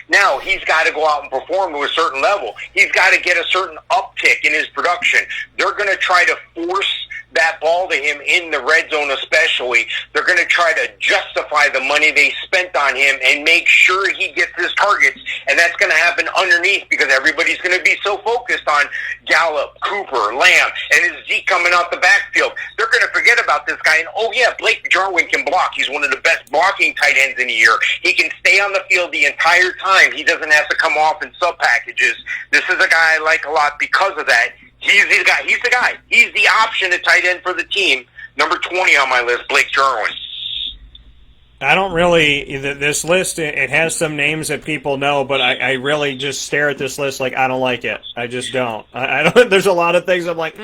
Now, he's got to go out and perform to a certain level. He's got to get a certain uptick in his production. They're going to try to force that ball to him in the red zone especially. They're going to try to justify the money they spent on him and make sure he gets his targets, and that's going to happen underneath because everybody's going to be so focused on Gallup, Cooper, Lamb, and his Zeke coming out the backfield. They're going to forget about this guy, and oh yeah, Blake Jarwin can block. He's one of the best blocking tight ends in the year. He can stay on the field the entire time. He doesn't have to come off in sub packages. This is a guy I like a lot because of that. He's the guy. He's the guy. He's the option at tight end for the team. Number 20 on my list, Blake Jarwin. I don't really, this list, it has some names that people know, but I really just stare at this list like I don't like it. I just don't. I don't. There's a lot of things I'm like,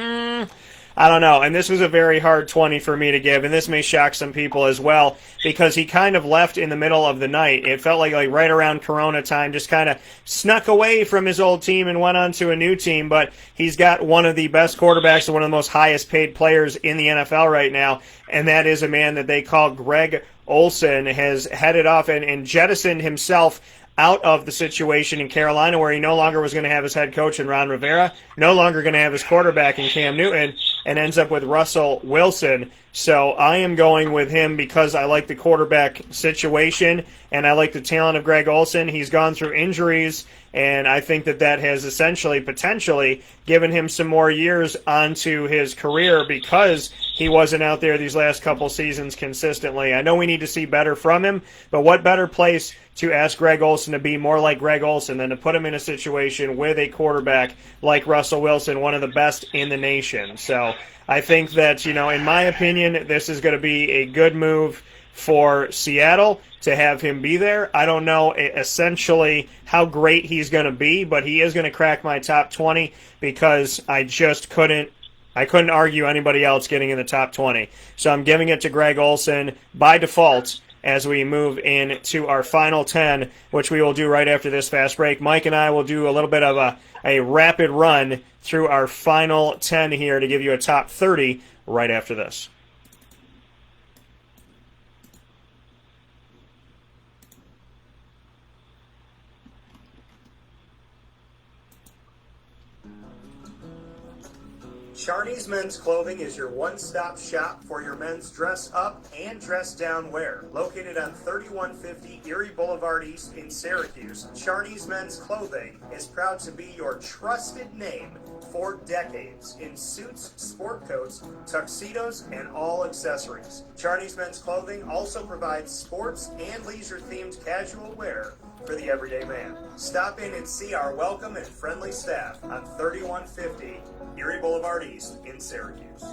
I don't know. And this was a very hard 20 for me to give, and this may shock some people as well, because he kind of left in the middle of the night. It felt like right around Corona time, just kind of snuck away from his old team and went on to a new team. But he's got one of the best quarterbacks and one of the most highest paid players in the NFL right now, and that is a man that they call Greg Olsen, has headed off and jettisoned himself out of the situation in Carolina where he no longer was going to have his head coach in Ron Rivera, no longer going to have his quarterback in Cam Newton, and ends up with Russell Wilson. So I am going with him because I like the quarterback situation and I like the talent of Greg Olsen. He's gone through injuries, and I think that has essentially, potentially, given him some more years onto his career because he wasn't out there these last couple seasons consistently. I know we need to see better from him, but what better place to ask Greg Olsen to be more like Greg Olsen than to put him in a situation with a quarterback like Russell Wilson, one of the best in the nation. So I think that, in my opinion, this is going to be a good move for Seattle to have him be there. I don't know essentially how great he's going to be, but he is going to crack my top 20 because I couldn't argue anybody else getting in the top 20. So I'm giving it to Greg Olsen by default as we move into our final 10, which we will do right after this fast break. Mike and I will do a little bit of a rapid run through our final 10 here to give you a top 30 right after this. Charney's Men's Clothing is your one-stop shop for your men's dress-up and dress-down wear. Located on 3150 Erie Boulevard East in Syracuse, Charney's Men's Clothing is proud to be your trusted name for decades in suits, sport coats, tuxedos, and all accessories. Charney's Men's Clothing also provides sports and leisure-themed casual wear for the everyday man. Stop in and see our welcome and friendly staff on 3150 Erie Boulevard East in Syracuse.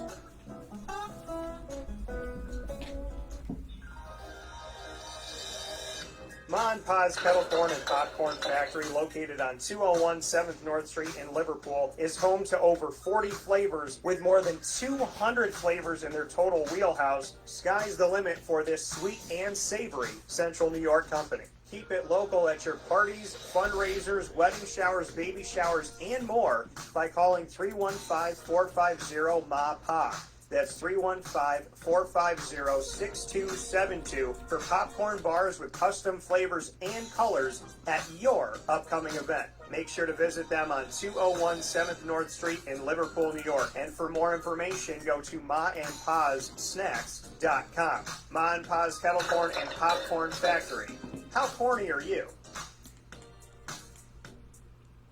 Ma and Pa's Kettle Corn and Popcorn Factory, located on 201 7th North Street in Liverpool, is home to over 40 flavors with more than 200 flavors in their total wheelhouse. Sky's the limit for this sweet and savory Central New York company. Keep it local at your parties, fundraisers, wedding showers, baby showers, and more by calling 315-450-MA-PA. That's 315-450-6272 for popcorn bars with custom flavors and colors at your upcoming event. Make sure to visit them on 201 7th North Street in Liverpool, New York. And for more information, go to maandpazsnacks.com. Ma and Pa's Kettle Corn and Popcorn Factory. How corny are you?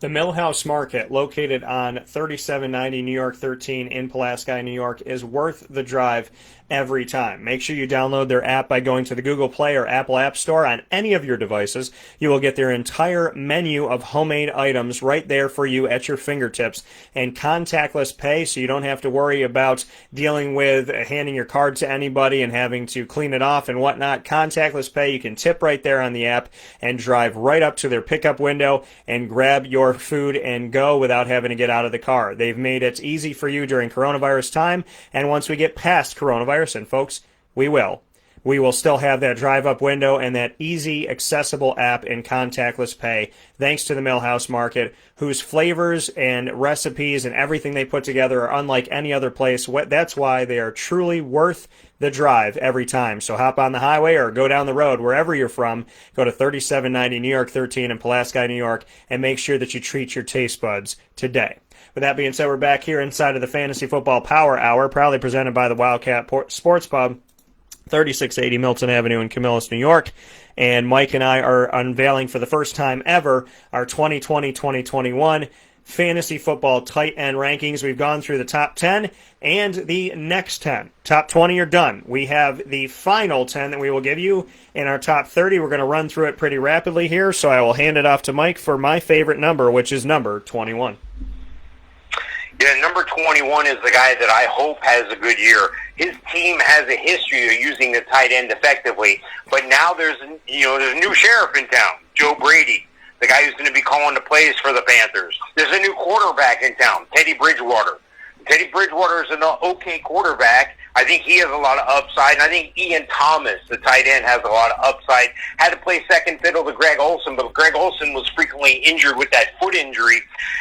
The Millhouse Market, located on 3790 New York 13 in Pulaski, New York, is worth the drive every time. Make sure you download their app by going to the Google Play or Apple App Store on any of your devices. You will get their entire menu of homemade items right there for you at your fingertips, and contactless pay, so you don't have to worry about dealing with handing your card to anybody and having to clean it off and whatnot. Contactless pay, you can tip right there on the app and drive right up to their pickup window and grab your food and go without having to get out of the car. They've made it easy for you during coronavirus time, and once we get past coronavirus, and folks, we will still have that drive-up window and that easy, accessible app and contactless pay, thanks to the Millhouse Market, whose flavors and recipes and everything they put together are unlike any other place. That's why they are truly worth the drive every time. So hop on the highway or go down the road, wherever you're from. Go to 3790 New York 13 in Pulaski, New York, and make sure that you treat your taste buds today. With that being said, we're back here inside of the Fantasy Football Power Hour, proudly presented by the Wildcat Sports Pub, 3680 Milton Avenue in Camillus, New York. And Mike and I are unveiling for the first time ever our 2020-2021 Fantasy Football Tight End Rankings. We've gone through the top 10 and the next 10. Top 20 are done. We have the final 10 that we will give you in our top 30. We're going to run through it pretty rapidly here, so I will hand it off to Mike for my favorite number, which is number 21. Yeah, number 21 is the guy that I hope has a good year. His team has a history of using the tight end effectively, but now there's a new sheriff in town, Joe Brady, the guy who's going to be calling the plays for the Panthers. There's a new quarterback in town, Teddy Bridgewater. Teddy Bridgewater is an okay quarterback. I think he has a lot of upside, and I think Ian Thomas, the tight end, has a lot of upside. Had to play second fiddle to Greg Olsen, but Greg Olsen was frequently injured with that foot injury,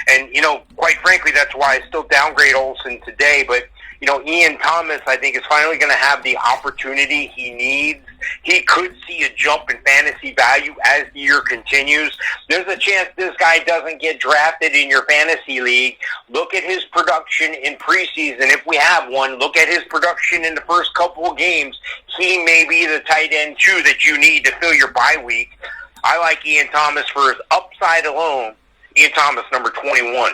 and, quite frankly, that's why I still downgrade Olsen today, but, Ian Thomas, I think, is finally going to have the opportunity he needs. He could see a jump in fantasy value as the year continues. There's a chance this guy doesn't get drafted in your fantasy league. Look at his production in preseason. If we have one, look at his production in the first couple of games. He may be the tight end, too, that you need to fill your bye week. I like Ian Thomas for his upside alone. Ian Thomas, number 21.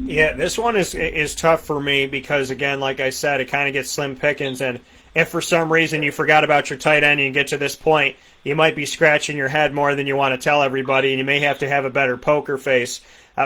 Yeah, this one is tough for me because, again, like I said, it kind of gets slim pickings, and if for some reason you forgot about your tight end and you get to this point, you might be scratching your head more than you want to tell everybody, and you may have to have a better poker face.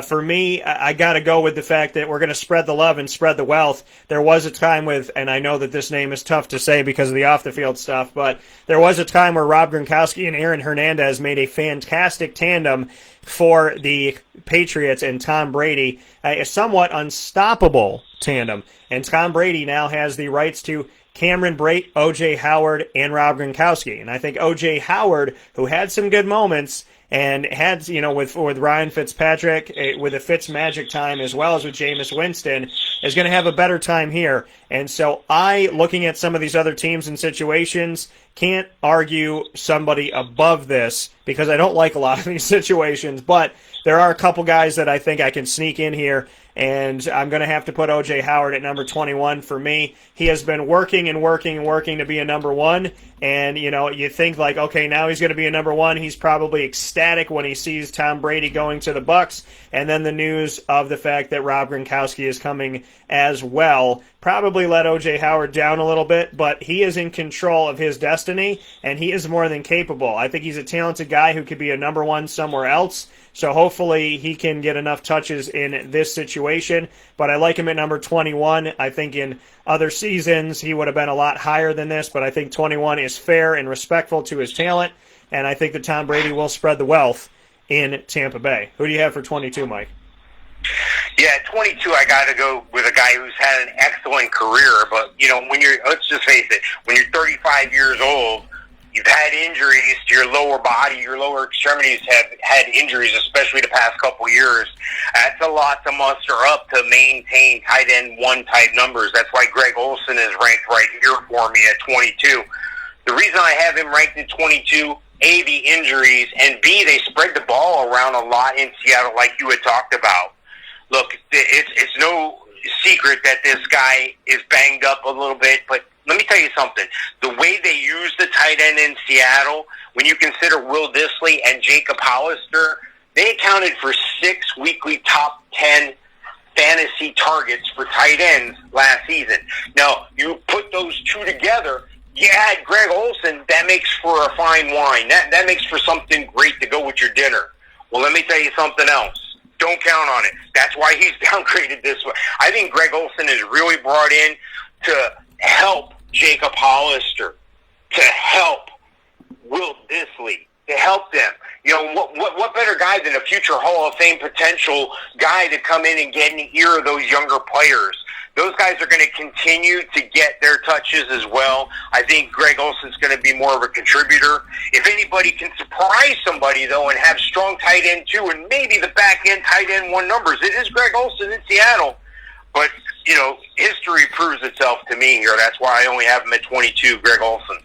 For me, I got to go with the fact that we're going to spread the love and spread the wealth. There was a time with, and I know that this name is tough to say because of the off-the-field stuff, but there was a time where Rob Gronkowski and Aaron Hernandez made a fantastic tandem for the Patriots and Tom Brady, a somewhat unstoppable tandem. And Tom Brady now has the rights to Cameron Brate, O.J. Howard, and Rob Gronkowski. And I think O.J. Howard, who had some good moments, and had, with Ryan Fitzpatrick, with a Fitz magic time, as well as with Jameis Winston, is going to have a better time here. And so looking at some of these other teams and situations, can't argue somebody above this because I don't like a lot of these situations, but there are a couple guys that I think I can sneak in here, and I'm going to have to put O.J. Howard at number 21 for me. He has been working and working and working to be a number one, and, you think like, okay, now he's going to be a number one. He's probably ecstatic when he sees Tom Brady going to the Bucs, and then the news of the fact that Rob Gronkowski is coming as well probably let O.J. Howard down a little bit, but he is in control of his destiny, and he is more than capable. I think he's a talented guy who could be a number one somewhere else, so hopefully he can get enough touches in this situation, but I like him at number 21. I think in other seasons he would have been a lot higher than this, but I think 21 is fair and respectful to his talent, and I think that Tom Brady will spread the wealth in Tampa Bay. Who do you have for 22, Mike? Yeah, at 22, I got to go with a guy who's had an excellent career, but, let's just face it, when you're 35 years old, you've had injuries to your lower body, your lower extremities have had injuries, especially the past couple years. That's a lot to muster up to maintain tight end one type numbers. That's why Greg Olsen is ranked right here for me at 22. The reason I have him ranked at 22, A, the injuries, and B, they spread the ball around a lot in Seattle like you had talked about. Look, it's no secret that this guy is banged up a little bit, but let me tell you something. The way they use the tight end in Seattle, when you consider Will Dissly and Jacob Hollister, They accounted for 6 weekly top 10 fantasy targets for tight ends last season. Now, you put those two together, you add Greg Olsen, that makes for a fine wine. That makes for something great to go with your dinner. Well, let me tell you something else. Don't count on it. That's why he's downgraded this way. I think Greg Olsen is really brought in to help Jacob Hollister, to help Will Dissly, to help them. You know, what better guy than a future Hall of Fame potential guy to come in and get in the ear of those younger players? Those guys are going to continue to get their touches as well. I think Greg Olsen's going to be more of a contributor. If anybody can surprise somebody, though, and have strong tight end two and maybe the back end tight end one numbers, it is Greg Olsen in Seattle. But, you know, history proves itself to me here. That's why I only have him at 22, Greg Olsen.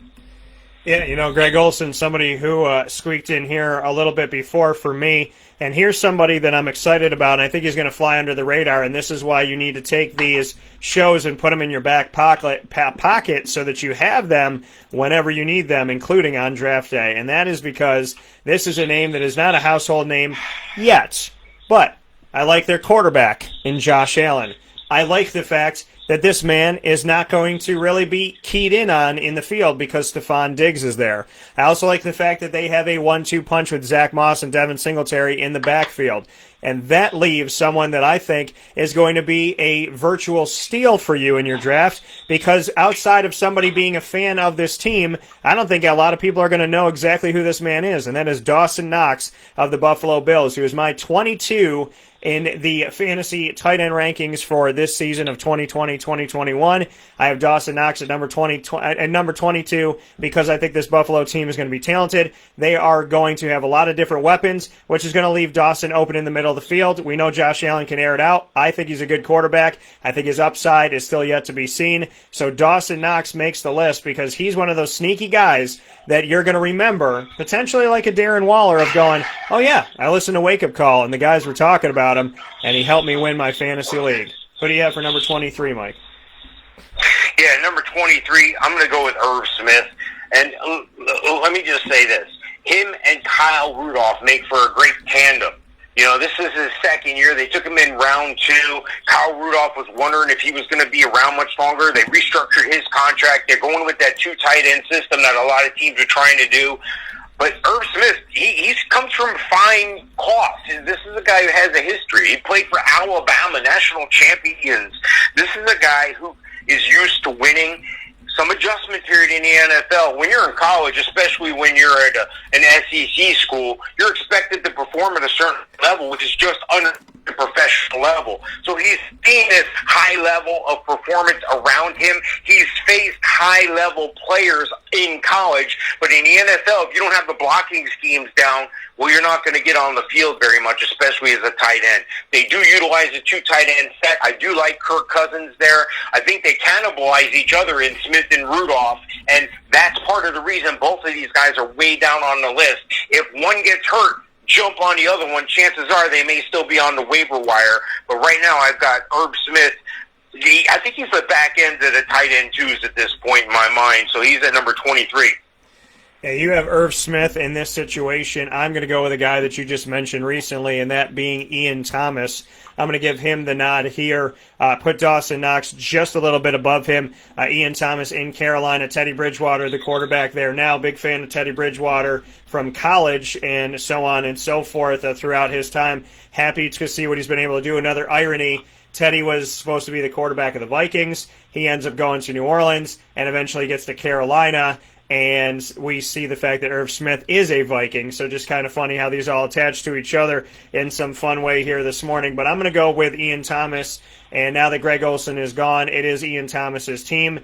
Yeah, you know, Greg Olsen, somebody who squeaked in here a little bit before for me. And here's somebody that I'm excited about, and I think he's going to fly under the radar, and this is why you need to take these shows and put them in your back pocket so that you have them whenever you need them, including on draft day. And that is because this is a name that is not a household name yet. But I like their quarterback in Josh Allen. I like the fact that this man is not going to really be keyed in on in the field because Stephon Diggs is there. I also like the fact that they have a 1-2 punch with Zach Moss and Devin Singletary in the backfield. And that leaves someone that I think is going to be a virtual steal for you in your draft, because outside of somebody being a fan of this team, I don't think a lot of people are going to know exactly who this man is, and that is Dawson Knox of the Buffalo Bills, who is my 22 in the fantasy tight end rankings for this season of 2020-2021. I have Dawson Knox at number 22 because I think this Buffalo team is going to be talented. They are going to have a lot of different weapons, which is going to leave Dawson open in the middle of the field. We know Josh Allen can air it out. I think he's a good quarterback. I think his upside is still yet to be seen. So Dawson Knox makes the list because he's one of those sneaky guys that you're going to remember, potentially like a Darren Waller, of going, oh yeah, I listened to Wake Up Call and the guys were talking about him and he helped me win my fantasy league. Who do you have for number 23, Mike? Yeah, number 23, I'm going to go with Irv Smith. And let me just say this. Him and Kyle Rudolph make for a great tandem. You know, this is his second year. They took him in round 2. Kyle Rudolph was wondering if he was going to be around much longer. They restructured his contract. They're going with that 2 tight end system that a lot of teams are trying to do. But Irv Smith, he comes from fine cloth. This is a guy who has a history. He played for Alabama, national champions. This is a guy who is used to winning. Some adjustment period in the NFL. When you're in college, especially when you're at an SEC school, you're expected to perform at a certain level, which is just under the professional level. So he's seen this high level of performance around him. He's faced high-level players in college, but in the NFL, if you don't have the blocking schemes down, well, you're not going to get on the field very much, especially as a tight end. They do utilize a 2 tight end set. I do like Kirk Cousins there. I think they cannibalize each other in Smith and Rudolph, and that's part of the reason both of these guys are way down on the list. If one gets hurt, jump on the other one. Chances are they may still be on the waiver wire. But right now I've got Irv Smith. I think he's the back end of the tight end twos at this point in my mind, so he's at number 23. Yeah, you have Irv Smith in this situation. I'm going to go with a guy that you just mentioned recently, and that being Ian Thomas. I'm going to give him the nod here. Put Dawson Knox just a little bit above him. Ian Thomas in Carolina. Teddy Bridgewater, the quarterback there now. Big fan of Teddy Bridgewater from college and so on and so forth throughout his time. Happy to see what he's been able to do. Another irony, Teddy was supposed to be the quarterback of the Vikings. He ends up going to New Orleans and eventually gets to Carolina. And we see the fact that Irv Smith is a Viking, so just kind of funny how these all attach to each other in some fun way here this morning. But I'm going to go with Ian Thomas, and now that Greg Olsen is gone, it is Ian Thomas's team.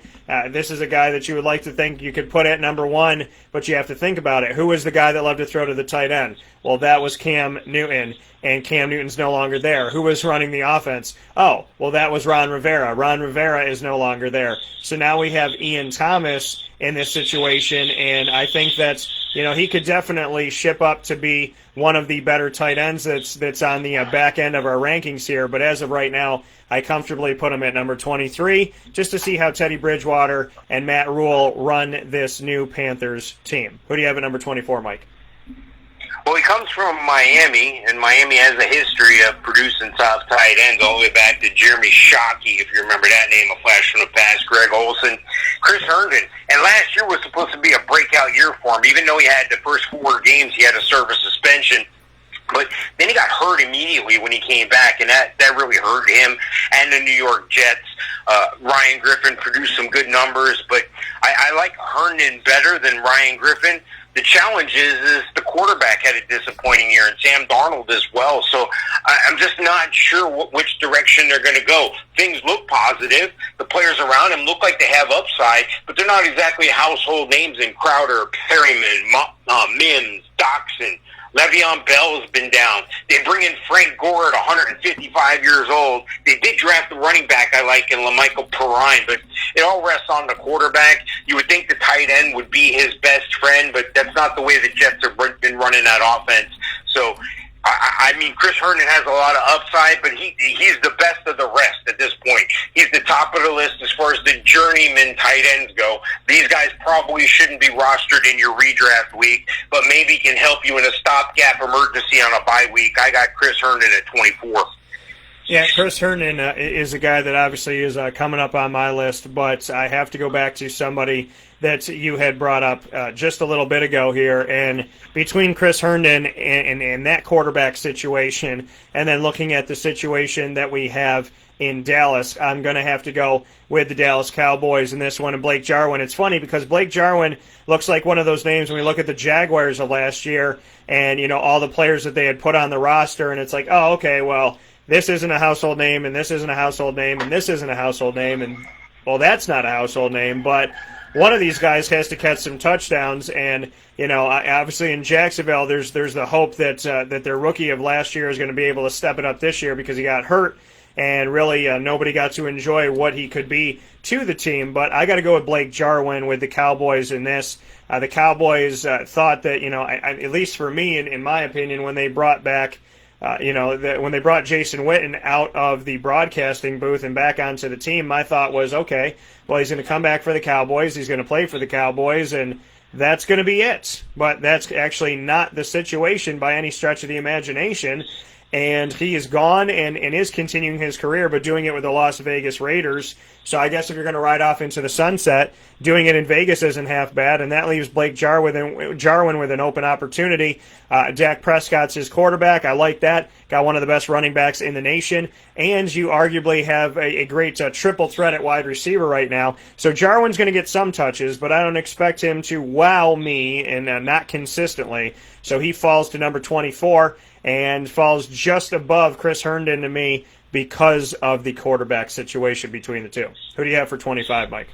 This is a guy that you would like to think you could put at number 1, but you have to think about it. Who was the guy that loved to throw to the tight end? Well, that was Cam Newton, and Cam Newton's no longer there. Who was running the offense? Oh, well, that was Ron Rivera. Ron Rivera is no longer there. So now we have Ian Thomas in this situation, and I think that, you know, he could definitely ship up to be one of the better tight ends that's on the back end of our rankings here. But as of right now, I comfortably put him at number 23 just to see how Teddy Bridgewater and Matt Rule run this new Panthers team. Who do you have at number 24, Mike? Well, he comes from Miami, and Miami has a history of producing top tight ends all the way back to Jeremy Shockey, if you remember that name, a flash from the past, Greg Olson, Chris Herndon. And last year was supposed to be a breakout year for him, even though he had the first 4 games, he had to serve a suspension. But then he got hurt immediately when he came back, and that really hurt him and the New York Jets. Ryan Griffin produced some good numbers, but I like Herndon better than Ryan Griffin. The challenge is the quarterback had a disappointing year, and Sam Darnold as well. So I'm just not sure which direction they're going to go. Things look positive. The players around him look like they have upside, but they're not exactly household names in Crowder, Perryman, Mims, Doxson. Le'Veon Bell has been down. They bring in Frank Gore at 155 years old. They did draft the running back I like in LaMichael Perine, but it all rests on the quarterback. You would think the tight end would be his best friend, but that's not the way the Jets have been running that offense. So, I mean, Chris Herndon has a lot of upside, but he's the best of the rest at this point. He's the top of the list as far as the journeyman tight ends go. These guys probably shouldn't be rostered in your redraft week, but maybe can help you in a stopgap emergency on a bye week. I got Chris Herndon at 24. Yeah, Chris Herndon is a guy that obviously is coming up on my list, but I have to go back to somebody that you had brought up just a little bit ago here. And between Chris Herndon and that quarterback situation, and then looking at the situation that we have in Dallas, I'm going to have to go with the Dallas Cowboys in this one, and Blake Jarwin. It's funny because Blake Jarwin looks like one of those names when we look at the Jaguars of last year and, you know, all the players that they had put on the roster, and it's like, oh, okay, well, this isn't a household name, and this isn't a household name, and this isn't a household name, and, well, that's not a household name, but one of these guys has to catch some touchdowns, and, you know, obviously in Jacksonville, there's the hope that that their rookie of last year is going to be able to step it up this year because he got hurt, and really nobody got to enjoy what he could be to the team. But I got to go with Blake Jarwin with the Cowboys in this. The Cowboys thought that, you know, at least for me, in my opinion, when they brought back when they brought Jason Witten out of the broadcasting booth and back onto the team, my thought was, okay, well, he's going to come back for the Cowboys, he's going to play for the Cowboys, and that's going to be it. But that's actually not the situation by any stretch of the imagination. And he is gone and is continuing his career, but doing it with the Las Vegas Raiders. So I guess if you're going to ride off into the sunset, doing it in Vegas isn't half bad, and that leaves Blake Jarwin with an open opportunity. Dak Prescott's his quarterback. I like that. Got one of the best running backs in the nation, and you arguably have a great triple threat at wide receiver right now. So Jarwin's going to get some touches, but I don't expect him to wow me, and not consistently. So he falls to number 24 and falls just above Chris Herndon to me because of the quarterback situation between the two. Who do you have for 25, Mike?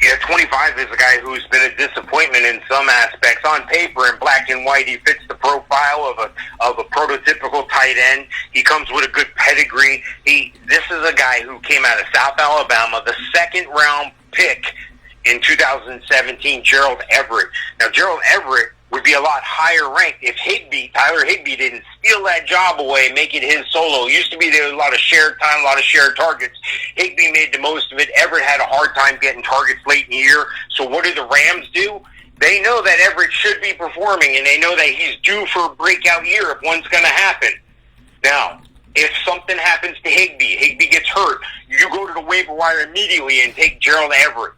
Yeah, 25 is a guy who's been a disappointment in some aspects. On paper, in black and white, he fits the profile of a prototypical tight end. He comes with a good pedigree. This is a guy who came out of South Alabama, the second-round pick in 2017, Gerald Everett. Now, Gerald Everett would be a lot higher ranked if Tyler Higbee didn't steal that job away, make it his solo. It used to be there was a lot of shared time, a lot of shared targets. Higbee made the most of it. Everett had a hard time getting targets late in the year. So what do the Rams do? They know that Everett should be performing, and they know that he's due for a breakout year if one's going to happen. Now, if something happens to Higbee gets hurt, you go to the waiver wire immediately and take Gerald Everett.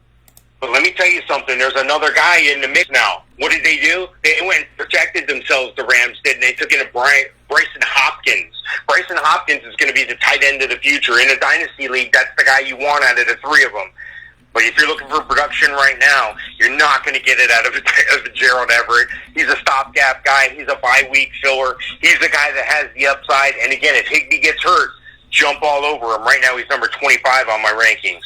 But let me tell you something. There's another guy in the mix now. What did they do? They went and protected themselves, the Rams did, and they took in Bryson Hopkins. Bryson Hopkins is going to be the tight end of the future. In a dynasty league, that's the guy you want out of the three of them. But if you're looking for production right now, you're not going to get it out of Gerald Everett. He's a stopgap guy. He's a bye-week filler. He's the guy that has the upside. And again, if Higbee gets hurt, jump all over him. Right now, he's number 25 on my rankings.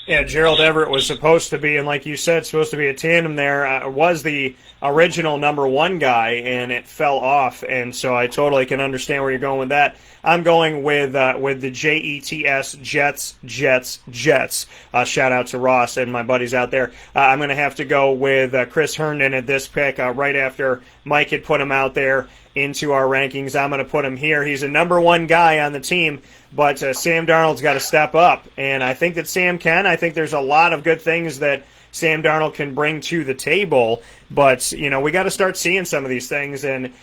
Yeah, Gerald Everett was supposed to be, and like you said, supposed to be a tandem there, was the original number one guy, and it fell off, and so I totally can understand where you're going with that. I'm going with the Jets, Jets. Shout out to Ross and my buddies out there. I'm going to have to go with Chris Herndon at this pick, right after Mike had put him out there into our rankings. I'm going to put him here. He's a number one guy on the team, but Sam Darnold's got to step up, and I think that Sam can. I think there's a lot of good things that Sam Darnold can bring to the table. But, we got to start seeing some of these things and,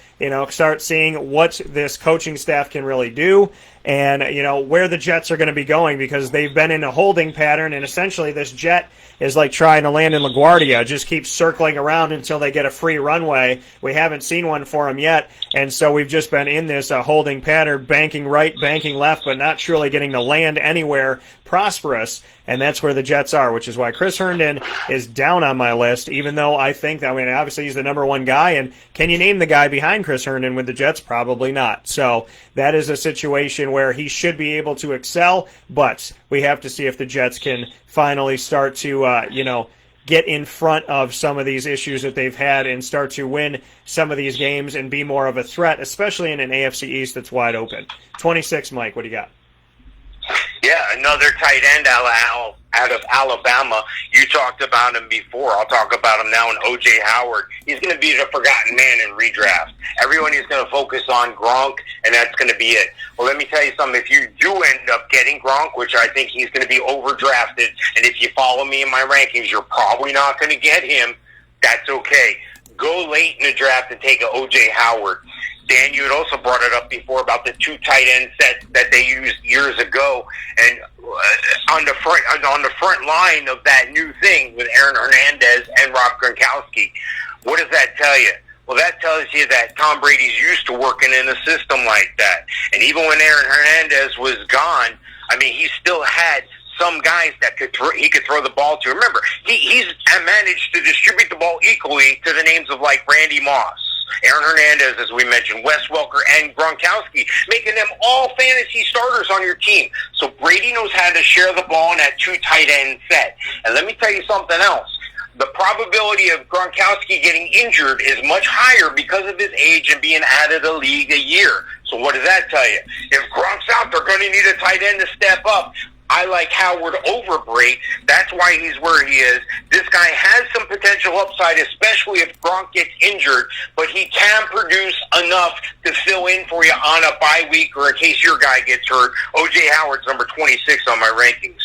start seeing what this coaching staff can really do and, where the Jets are going to be going, because they've been in a holding pattern, and essentially this jet is like trying to land in LaGuardia, just keeps circling around until they get a free runway. We haven't seen one for them yet, and so we've just been in this holding pattern, banking right, banking left, but not truly getting to land anywhere prosperous, and that's where the Jets are, which is why Chris Herndon is down on my list, even though obviously he's the number one guy, and can you name the guy behind Chris Herndon with the Jets? Probably not. So that is a situation where he should be able to excel, but we have to see if the Jets can finally start to, get in front of some of these issues that they've had and start to win some of these games and be more of a threat, especially in an AFC East that's wide open. 26, Mike, what do you got? Yeah, another tight end out of Alabama. You talked about him before. I'll talk about him now in O.J. Howard. He's going to be the forgotten man in redraft. Everyone is going to focus on Gronk, and that's going to be it. Well, let me tell you something. If you do end up getting Gronk, which I think he's going to be overdrafted, and if you follow me in my rankings, you're probably not going to get him. That's okay. Go late in the draft and take an O.J. Howard. Dan, you had also brought it up before about the two tight end set that they used years ago, and on the front line of that new thing with Aaron Hernandez and Rob Gronkowski. What does that tell you? Well, that tells you that Tom Brady's used to working in a system like that, and even when Aaron Hernandez was gone, he still had some guys that he could throw the ball to. Remember, he's managed to distribute the ball equally to the names of like Randy Moss, Aaron Hernandez, as we mentioned, Wes Welker, and Gronkowski, making them all fantasy starters on your team. So Brady knows how to share the ball in that two tight end set. And let me tell you something else. The probability of Gronkowski getting injured is much higher because of his age and being out of the league a year. So what does that tell you? If Gronk's out, they're going to need a tight end to step up. I like Howard over Brady. That's why he's where he is. This guy has some potential upside, especially if Gronk gets injured, but he can produce enough to fill in for you on a bye week or in case your guy gets hurt. O.J. Howard's number 26 on my rankings.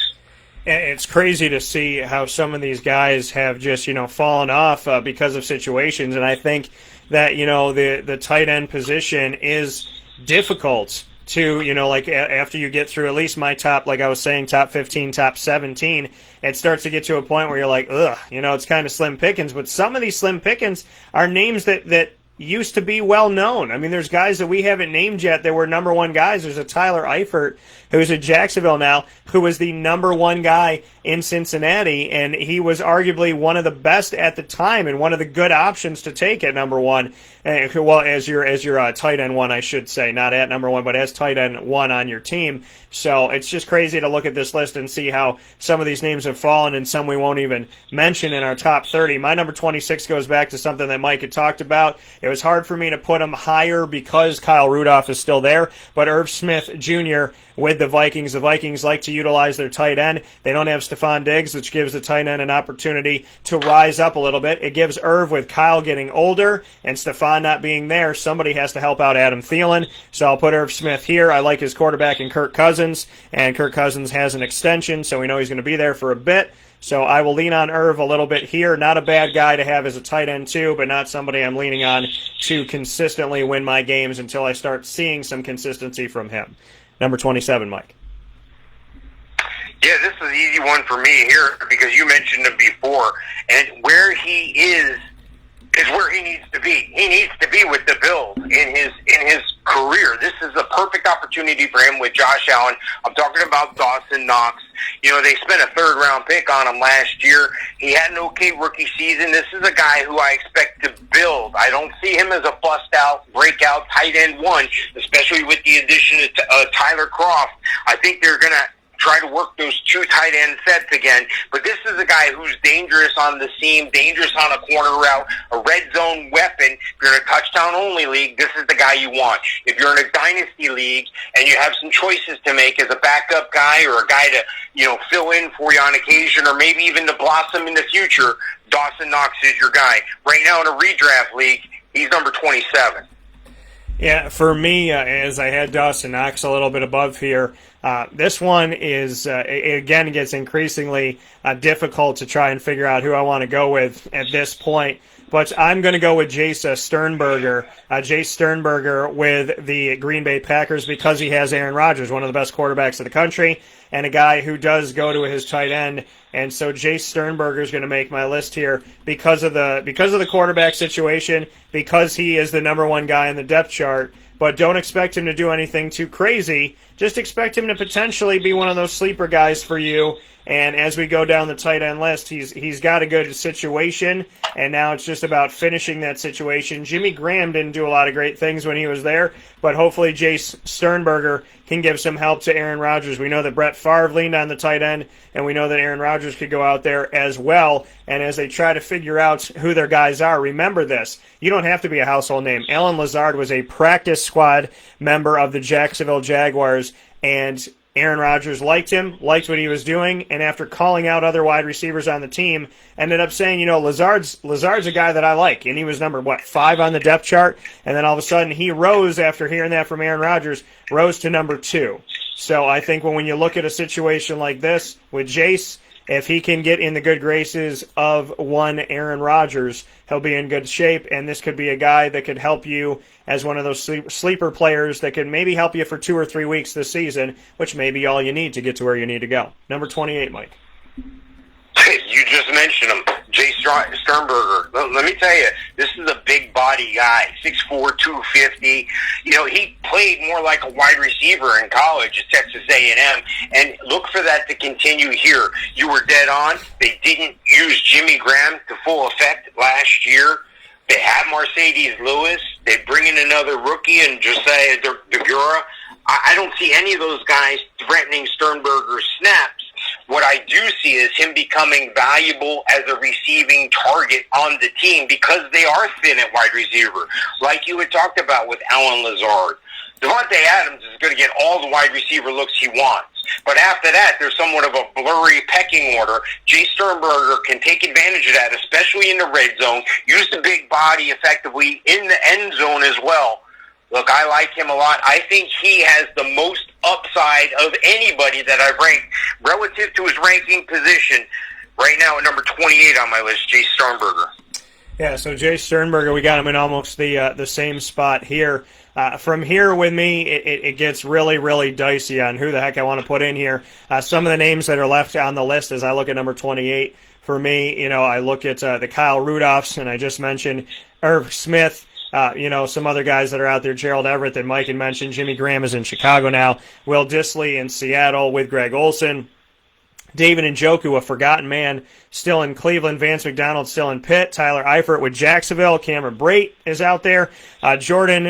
It's crazy to see how some of these guys have just, fallen off because of situations, and I think that, the tight end position is difficult to, after you get through at least my top, like I was saying, top 15, top 17, it starts to get to a point where you're like, ugh, it's kind of slim pickings. But some of these slim pickings are names that used to be well known. There's guys that we haven't named yet that were number one guys. There's a Tyler Eifert who's at Jacksonville now, who was the number one guy in Cincinnati, and he was arguably one of the best at the time and one of the good options to take at number one. Well, as your tight end one, I should say, not at number one, but as tight end one on your team. So it's just crazy to look at this list and see how some of these names have fallen and some we won't even mention in our top 30. My number 26 goes back to something that Mike had talked about. It was hard for me to put him higher because Kyle Rudolph is still there, but Irv Smith Jr. with the Vikings like to utilize their tight end. They don't have Stephon Diggs, which gives the tight end an opportunity to rise up a little bit. It gives Irv, with Kyle getting older and Stephon not being there, somebody has to help out Adam Thielen. So I'll put Irv Smith here. I like his quarterback in Kirk Cousins, and Kirk Cousins has an extension, so we know he's going to be there for a bit. So I will lean on Irv a little bit here. Not a bad guy to have as a tight end too, but not somebody I'm leaning on to consistently win my games until I start seeing some consistency from him. Number 27, Mike. Yeah, this is an easy one for me here because you mentioned him before, and where he is where he needs to be. He needs to be with the Bills in his career. This is a perfect opportunity for him with Josh Allen. I'm talking about Dawson Knox. They spent a third-round pick on him last year. He had an okay rookie season. This is a guy who I expect to build. I don't see him as a bust-out, breakout tight end one, especially with the addition of Tyler Kroft. I think they're going to try to work those two tight end sets again. But this is a guy who's dangerous on the seam, dangerous on a corner route, a red zone weapon. If you're in a touchdown-only league, this is the guy you want. If you're in a dynasty league and you have some choices to make as a backup guy or a guy to, fill in for you on occasion or maybe even to blossom in the future, Dawson Knox is your guy. Right now in a redraft league, he's number 27. Yeah, for me, as I had Dawson Knox a little bit above here, this one is, again, gets increasingly difficult to try and figure out who I want to go with at this point. But I'm going to go with Jace Sternberger with the Green Bay Packers because he has Aaron Rodgers, one of the best quarterbacks in the country, and a guy who does go to his tight end. And so Jace Sternberger is going to make my list here because of the quarterback situation, because he is the number one guy in the depth chart. But don't expect him to do anything too crazy. Just expect him to potentially be one of those sleeper guys for you. And as we go down the tight end list, he's got a good situation, and now it's just about finishing that situation. Jimmy Graham didn't do a lot of great things when he was there, but hopefully Jace Sternberger can give some help to Aaron Rodgers. We know that Brett Favre leaned on the tight end, and we know that Aaron Rodgers could go out there as well. And as they try to figure out who their guys are, remember this. You don't have to be a household name. Allen Lazard was a practice squad member of the Jacksonville Jaguars, and Aaron Rodgers liked him, liked what he was doing, and after calling out other wide receivers on the team, ended up saying, Lazard's a guy that I like, and he was number, 5 on the depth chart, and then all of a sudden he rose, after hearing that from Aaron Rodgers, rose to number 2. So I think when you look at a situation like this with Jace, if he can get in the good graces of one Aaron Rodgers, he'll be in good shape, and this could be a guy that could help you as one of those sleeper players that could maybe help you for 2 or 3 weeks this season, which may be all you need to get to where you need to go. Number 28, Mike. You just mentioned him, Jay Sternberger. Let me tell you, this is a big body guy, 6'4", 250. He played more like a wide receiver in college at Texas A&M, and look for that to continue here. You were dead on. They didn't use Jimmy Graham to full effect last year. They have Mercedes Lewis. They bring in another rookie and Josiah Deguara. I don't see any of those guys threatening Sternberger's snaps. What I do see is him becoming valuable as a receiving target on the team because they are thin at wide receiver, like you had talked about with Allen Lazard. Devontae Adams is going to get all the wide receiver looks he wants. But after that, there's somewhat of a blurry pecking order. Jay Sternberger can take advantage of that, especially in the red zone, use the big body effectively in the end zone as well. Look, I like him a lot. I think he has the most upside of anybody that I've ranked relative to his ranking position. Right now at number 28 on my list, Jay Sternberger. Yeah, so Jay Sternberger, we got him in almost the same spot here. From here with me, it gets really, really dicey on who the heck I want to put in here. Some of the names that are left on the list as I look at number 28, for me, I look at the Kyle Rudolphs, and I just mentioned Irv Smith. Some other guys that are out there, Gerald Everett that Mike had mentioned. Jimmy Graham is in Chicago now. Will Dissly in Seattle with Greg Olsen. David Njoku, a forgotten man, still in Cleveland. Vance McDonald still in Pitt. Tyler Eifert with Jacksonville. Cameron Brate is out there. Jordan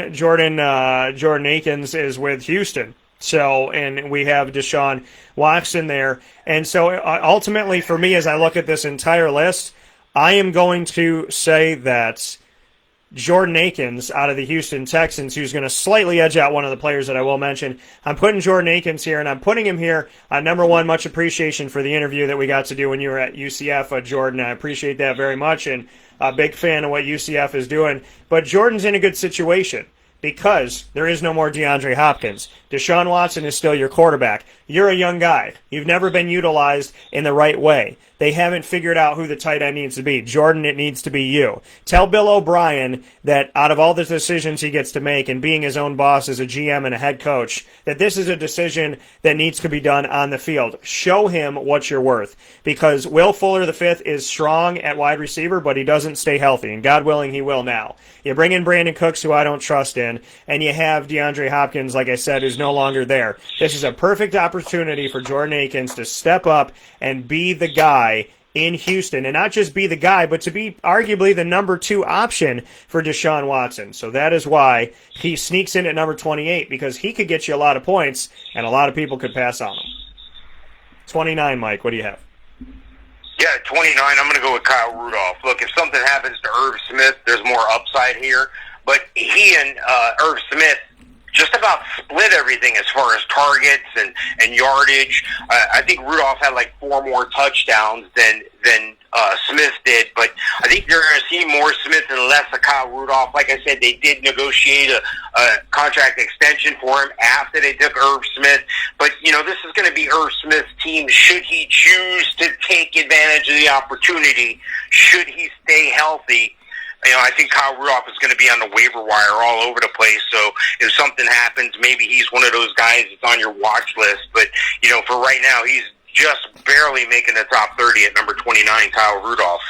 Akins is with Houston. So, and we have Deshaun Watson there. And so ultimately for me, as I look at this entire list, I am going to say that Jordan Akins out of the Houston Texans, who's going to slightly edge out one of the players that I will mention. I'm putting Jordan Akins here, and I'm putting him here on number 1, much appreciation for the interview that we got to do when you were at UCF, Jordan. I appreciate that very much, and a big fan of what UCF is doing. But Jordan's in a good situation because there is no more DeAndre Hopkins. Deshaun Watson is still your quarterback. You're a young guy. You've never been utilized in the right way. They haven't figured out who the tight end needs to be. Jordan, it needs to be you. Tell Bill O'Brien that out of all the decisions he gets to make and being his own boss as a GM and a head coach, that this is a decision that needs to be done on the field. Show him what you're worth. Because Will Fuller V is strong at wide receiver, but he doesn't stay healthy. And God willing, he will now. You bring in Brandon Cooks, who I don't trust in, and you have DeAndre Hopkins, like I said, who's no longer there. This is a perfect opportunity for Jordan Akins to step up and be the guy in Houston, and not just be the guy, but to be arguably the number 2 option for Deshaun Watson. So that is why he sneaks in at number 28, because he could get you a lot of points, and a lot of people could pass on him. 29, Mike, what do you have? Yeah, 29, I'm going to go with Kyle Rudolph. Look, if something happens to Irv Smith, there's more upside here, but he and Irv Smith just about split everything as far as targets and yardage. I think Rudolph had like 4 more touchdowns than Smith did. But I think you're going to see more Smith and less of Kyle Rudolph. Like I said, they did negotiate a contract extension for him after they took Irv Smith. But, this is going to be Irv Smith's team. Should he choose to take advantage of the opportunity, should he stay healthy, I think Kyle Rudolph is going to be on the waiver wire all over the place. So if something happens, maybe he's one of those guys that's on your watch list. But, for right now, he's just barely making the top 30 at number 29, Kyle Rudolph.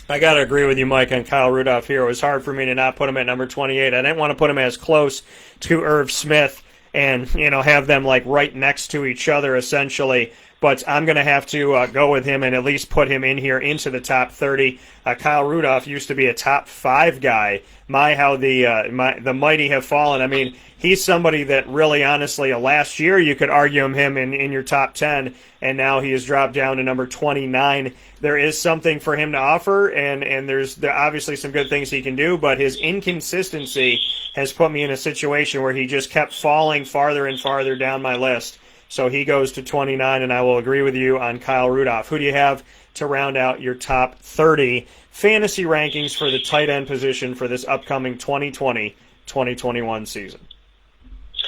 I got to agree with you, Mike, on Kyle Rudolph here. It was hard for me to not put him at number 28. I didn't want to put him as close to Irv Smith and, have them like right next to each other essentially. But I'm going to have to go with him and at least put him in here into the top 30. Kyle Rudolph used to be a top 5 guy. How the mighty have fallen. I mean, he's somebody that really, honestly, last year you could argue him in your top 10, and now he has dropped down to number 29. There is something for him to offer, and there obviously some good things he can do, but his inconsistency has put me in a situation where he just kept falling farther and farther down my list. So he goes to 29, and I will agree with you on Kyle Rudolph. Who do you have to round out your top 30 fantasy rankings for the tight end position for this upcoming 2020-2021 season?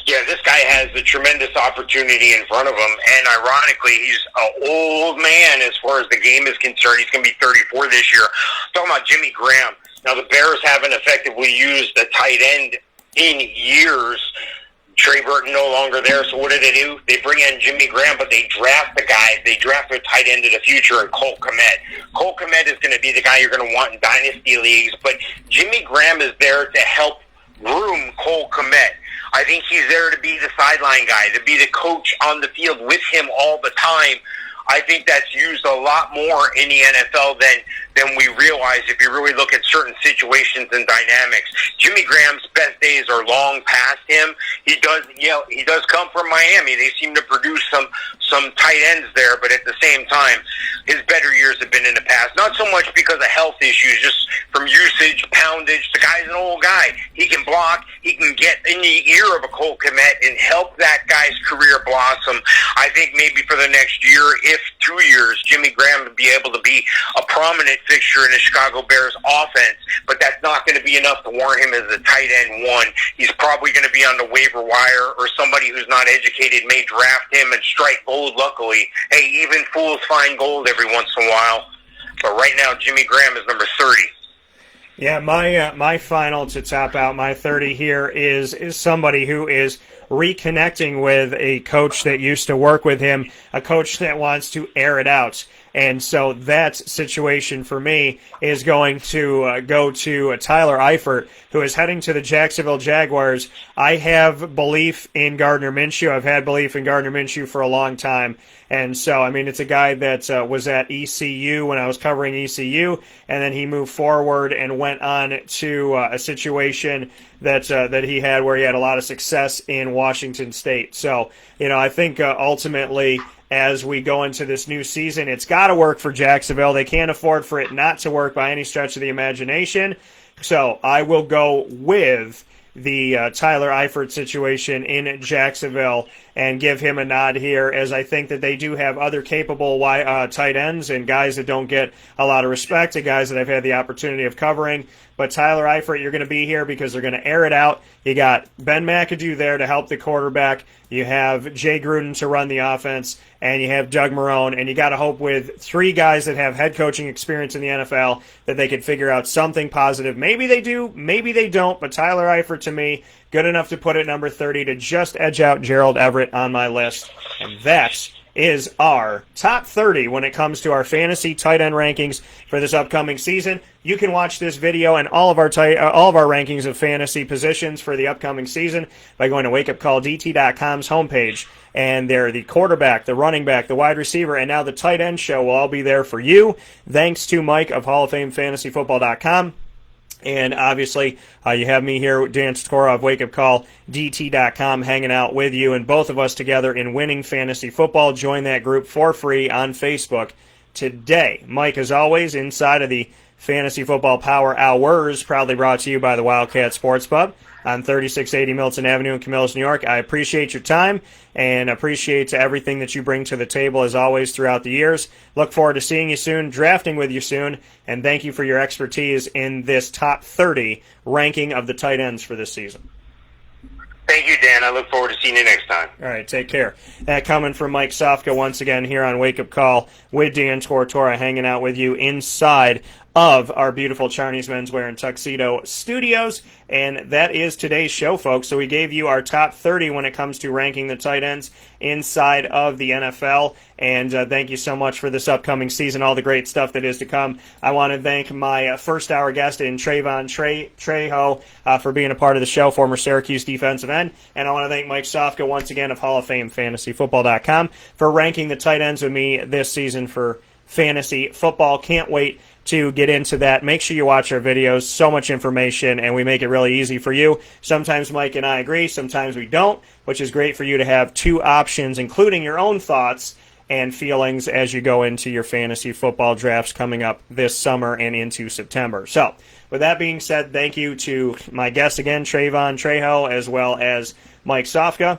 Yeah, this guy has a tremendous opportunity in front of him, and ironically, he's an old man as far as the game is concerned. He's going to be 34 this year. I'm talking about Jimmy Graham. Now, the Bears haven't effectively used a tight end in years. Trey Burton no longer there, so what do? They bring in Jimmy Graham, but they draft the guy. They draft their tight end of the future, and Cole Kmet. Cole Kmet is going to be the guy you're going to want in dynasty leagues, but Jimmy Graham is there to help groom Cole Kmet. I think he's there to be the sideline guy, to be the coach on the field with him all the time. I think that's used a lot more in the NFL than we realize if you really look at certain situations and dynamics. Jimmy Graham's best days are long past him. He does come from Miami. They seem to produce some tight ends there, but at the same time, his better years have been in the past. Not so much because of health issues, just from usage, poundage. The guy's an old guy. He can block. He can get in the ear of a Cole Kmet and help that guy's career blossom. I think maybe for the next year, if 2 years, Jimmy Graham would be able to be a prominent fixture in the Chicago Bears offense, but that's not going to be enough to warrant him as a tight end one. He's probably going to be on the waiver wire, or somebody who's not educated may draft him and strike gold, luckily. Hey, even fools find gold every once in a while. But right now, Jimmy Graham is number 30. Yeah, my final to top out my 30 here is somebody who is reconnecting with a coach that used to work with him, a coach that wants to air it out. And so that situation for me is going to go to Tyler Eifert, who is heading to the Jacksonville Jaguars. I have belief in Gardner Minshew. I've had belief in Gardner Minshew for a long time. And so, I mean, it's a guy that was at ECU when I was covering ECU, and then he moved forward and went on to a situation that he had where he had a lot of success in Washington State. So, I think ultimately, as we go into this new season, it's got to work for Jacksonville. They can't afford for it not to work by any stretch of the imagination. So I will go with the Tyler Eifert situation in Jacksonville and give him a nod here, as I think that they do have other capable tight ends and guys that don't get a lot of respect, and guys that I've had the opportunity of covering. But Tyler Eifert, you're going to be here because they're going to air it out. You got Ben McAdoo there to help the quarterback. You have Jay Gruden to run the offense, and you have Doug Marrone. And you got to hope with 3 guys that have head coaching experience in the NFL that they could figure out something positive. Maybe they do, maybe they don't. But Tyler Eifert, to me, good enough to put at number 30 to just edge out Gerald Everett on my list. And that is our top 30 when it comes to our fantasy tight end rankings for this upcoming season. You can watch this video and all of our rankings of fantasy positions for the upcoming season by going to wakeupcalldt.com's homepage. And there, the quarterback, the running back, the wide receiver, and now the tight end show will all be there for you. Thanks to Mike of HallOfFameFantasyFootball.com. And obviously, you have me here, Dan Stacora of WakeUpCallDT.com, hanging out with you, and both of us together in winning fantasy football. Join that group for free on Facebook today. Mike, as always, inside of the Fantasy Football Power Hours, proudly brought to you by the Wildcat Sports Pub. on 3680 Milton Avenue in Camillus, New York. I appreciate your time and appreciate everything that you bring to the table as always throughout the years. Look forward to seeing you soon, drafting with you soon, and thank you for your expertise in this top 30 ranking of the tight ends for this season. Thank you, Dan. I look forward to seeing you next time. All right, take care. That coming from Mike Sofka once again here on Wake Up Call with Dan Tortora, hanging out with you inside of our beautiful Charney's Menswear and Tuxedo studios. And that is today's show, folks. So we gave you our top 30 when it comes to ranking the tight ends inside of the NFL. And thank you so much for this upcoming season, all the great stuff that is to come. I want to thank my first hour guest in Trayvon Trejo for being a part of the show, former Syracuse defensive end. And I want to thank Mike Sofka once again of Hall of Fame FantasyFootball.com for ranking the tight ends with me this season for fantasy football. Can't wait to get into that. Make sure you watch our videos. So much information, and we make it really easy for you. Sometimes Mike and I agree, sometimes we don't, which is great for you to have two options, including your own thoughts and feelings as you go into your fantasy football drafts coming up this summer and into September. So, with that being said, thank you to my guest again, Trayvon Trejo, as well as Mike Sofka.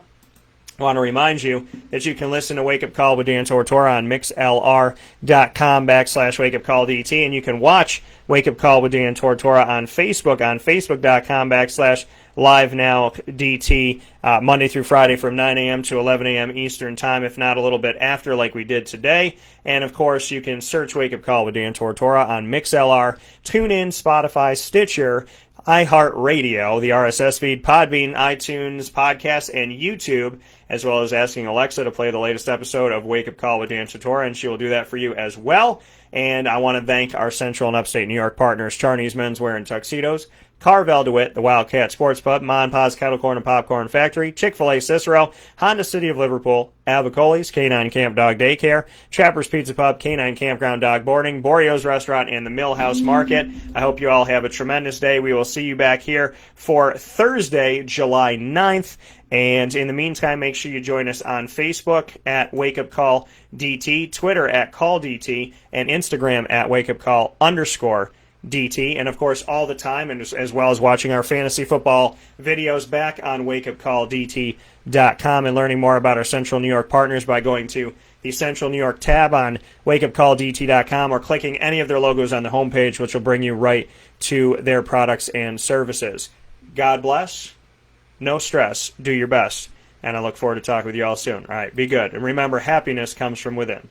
I want to remind you that you can listen to Wake Up Call with Dan Tortora on mixlr.com/wakeupcalldt, and you can watch Wake Up Call with Dan Tortora on facebook.com/livenowdt, Monday through Friday from 9 a.m. to 11 a.m. Eastern Time, if not a little bit after like we did today. And, of course, you can search Wake Up Call with Dan Tortora on MixLR, TuneIn, Spotify, Stitcher, iHeartRadio, the RSS feed, Podbean, iTunes, Podcasts, and YouTube, as well as asking Alexa to play the latest episode of Wake Up Call with Dan Tortora, and she will do that for you as well. And I want to thank our Central and Upstate New York partners, Charney's Menswear and Tuxedos, Carvel DeWitt, the Wildcat Sports Pub, Mon Pa's Kettle Corn and Popcorn Factory, Chick-fil-A Cicero, Honda City of Liverpool, Avicoli's, Canine Camp Dog Daycare, Trapper's Pizza Pub, Canine Campground Dog Boarding, Borio's Restaurant, and the Millhouse Market. I hope you all have a tremendous day. We will see you back here for Thursday, July 9th. And in the meantime, make sure you join us on Facebook at Wake Up Call DT, Twitter at Call DT, and Instagram at WakeUpCall_DT, and of course all the time, and as well as watching our fantasy football videos back on WakeUpCallDT.com and learning more about our Central New York partners by going to the Central New York tab on WakeUpCallDT.com or clicking any of their logos on the homepage, which will bring you right to their products and services. God bless. No stress. Do your best. And I look forward to talking with you all soon. All right, be good. And remember, happiness comes from within.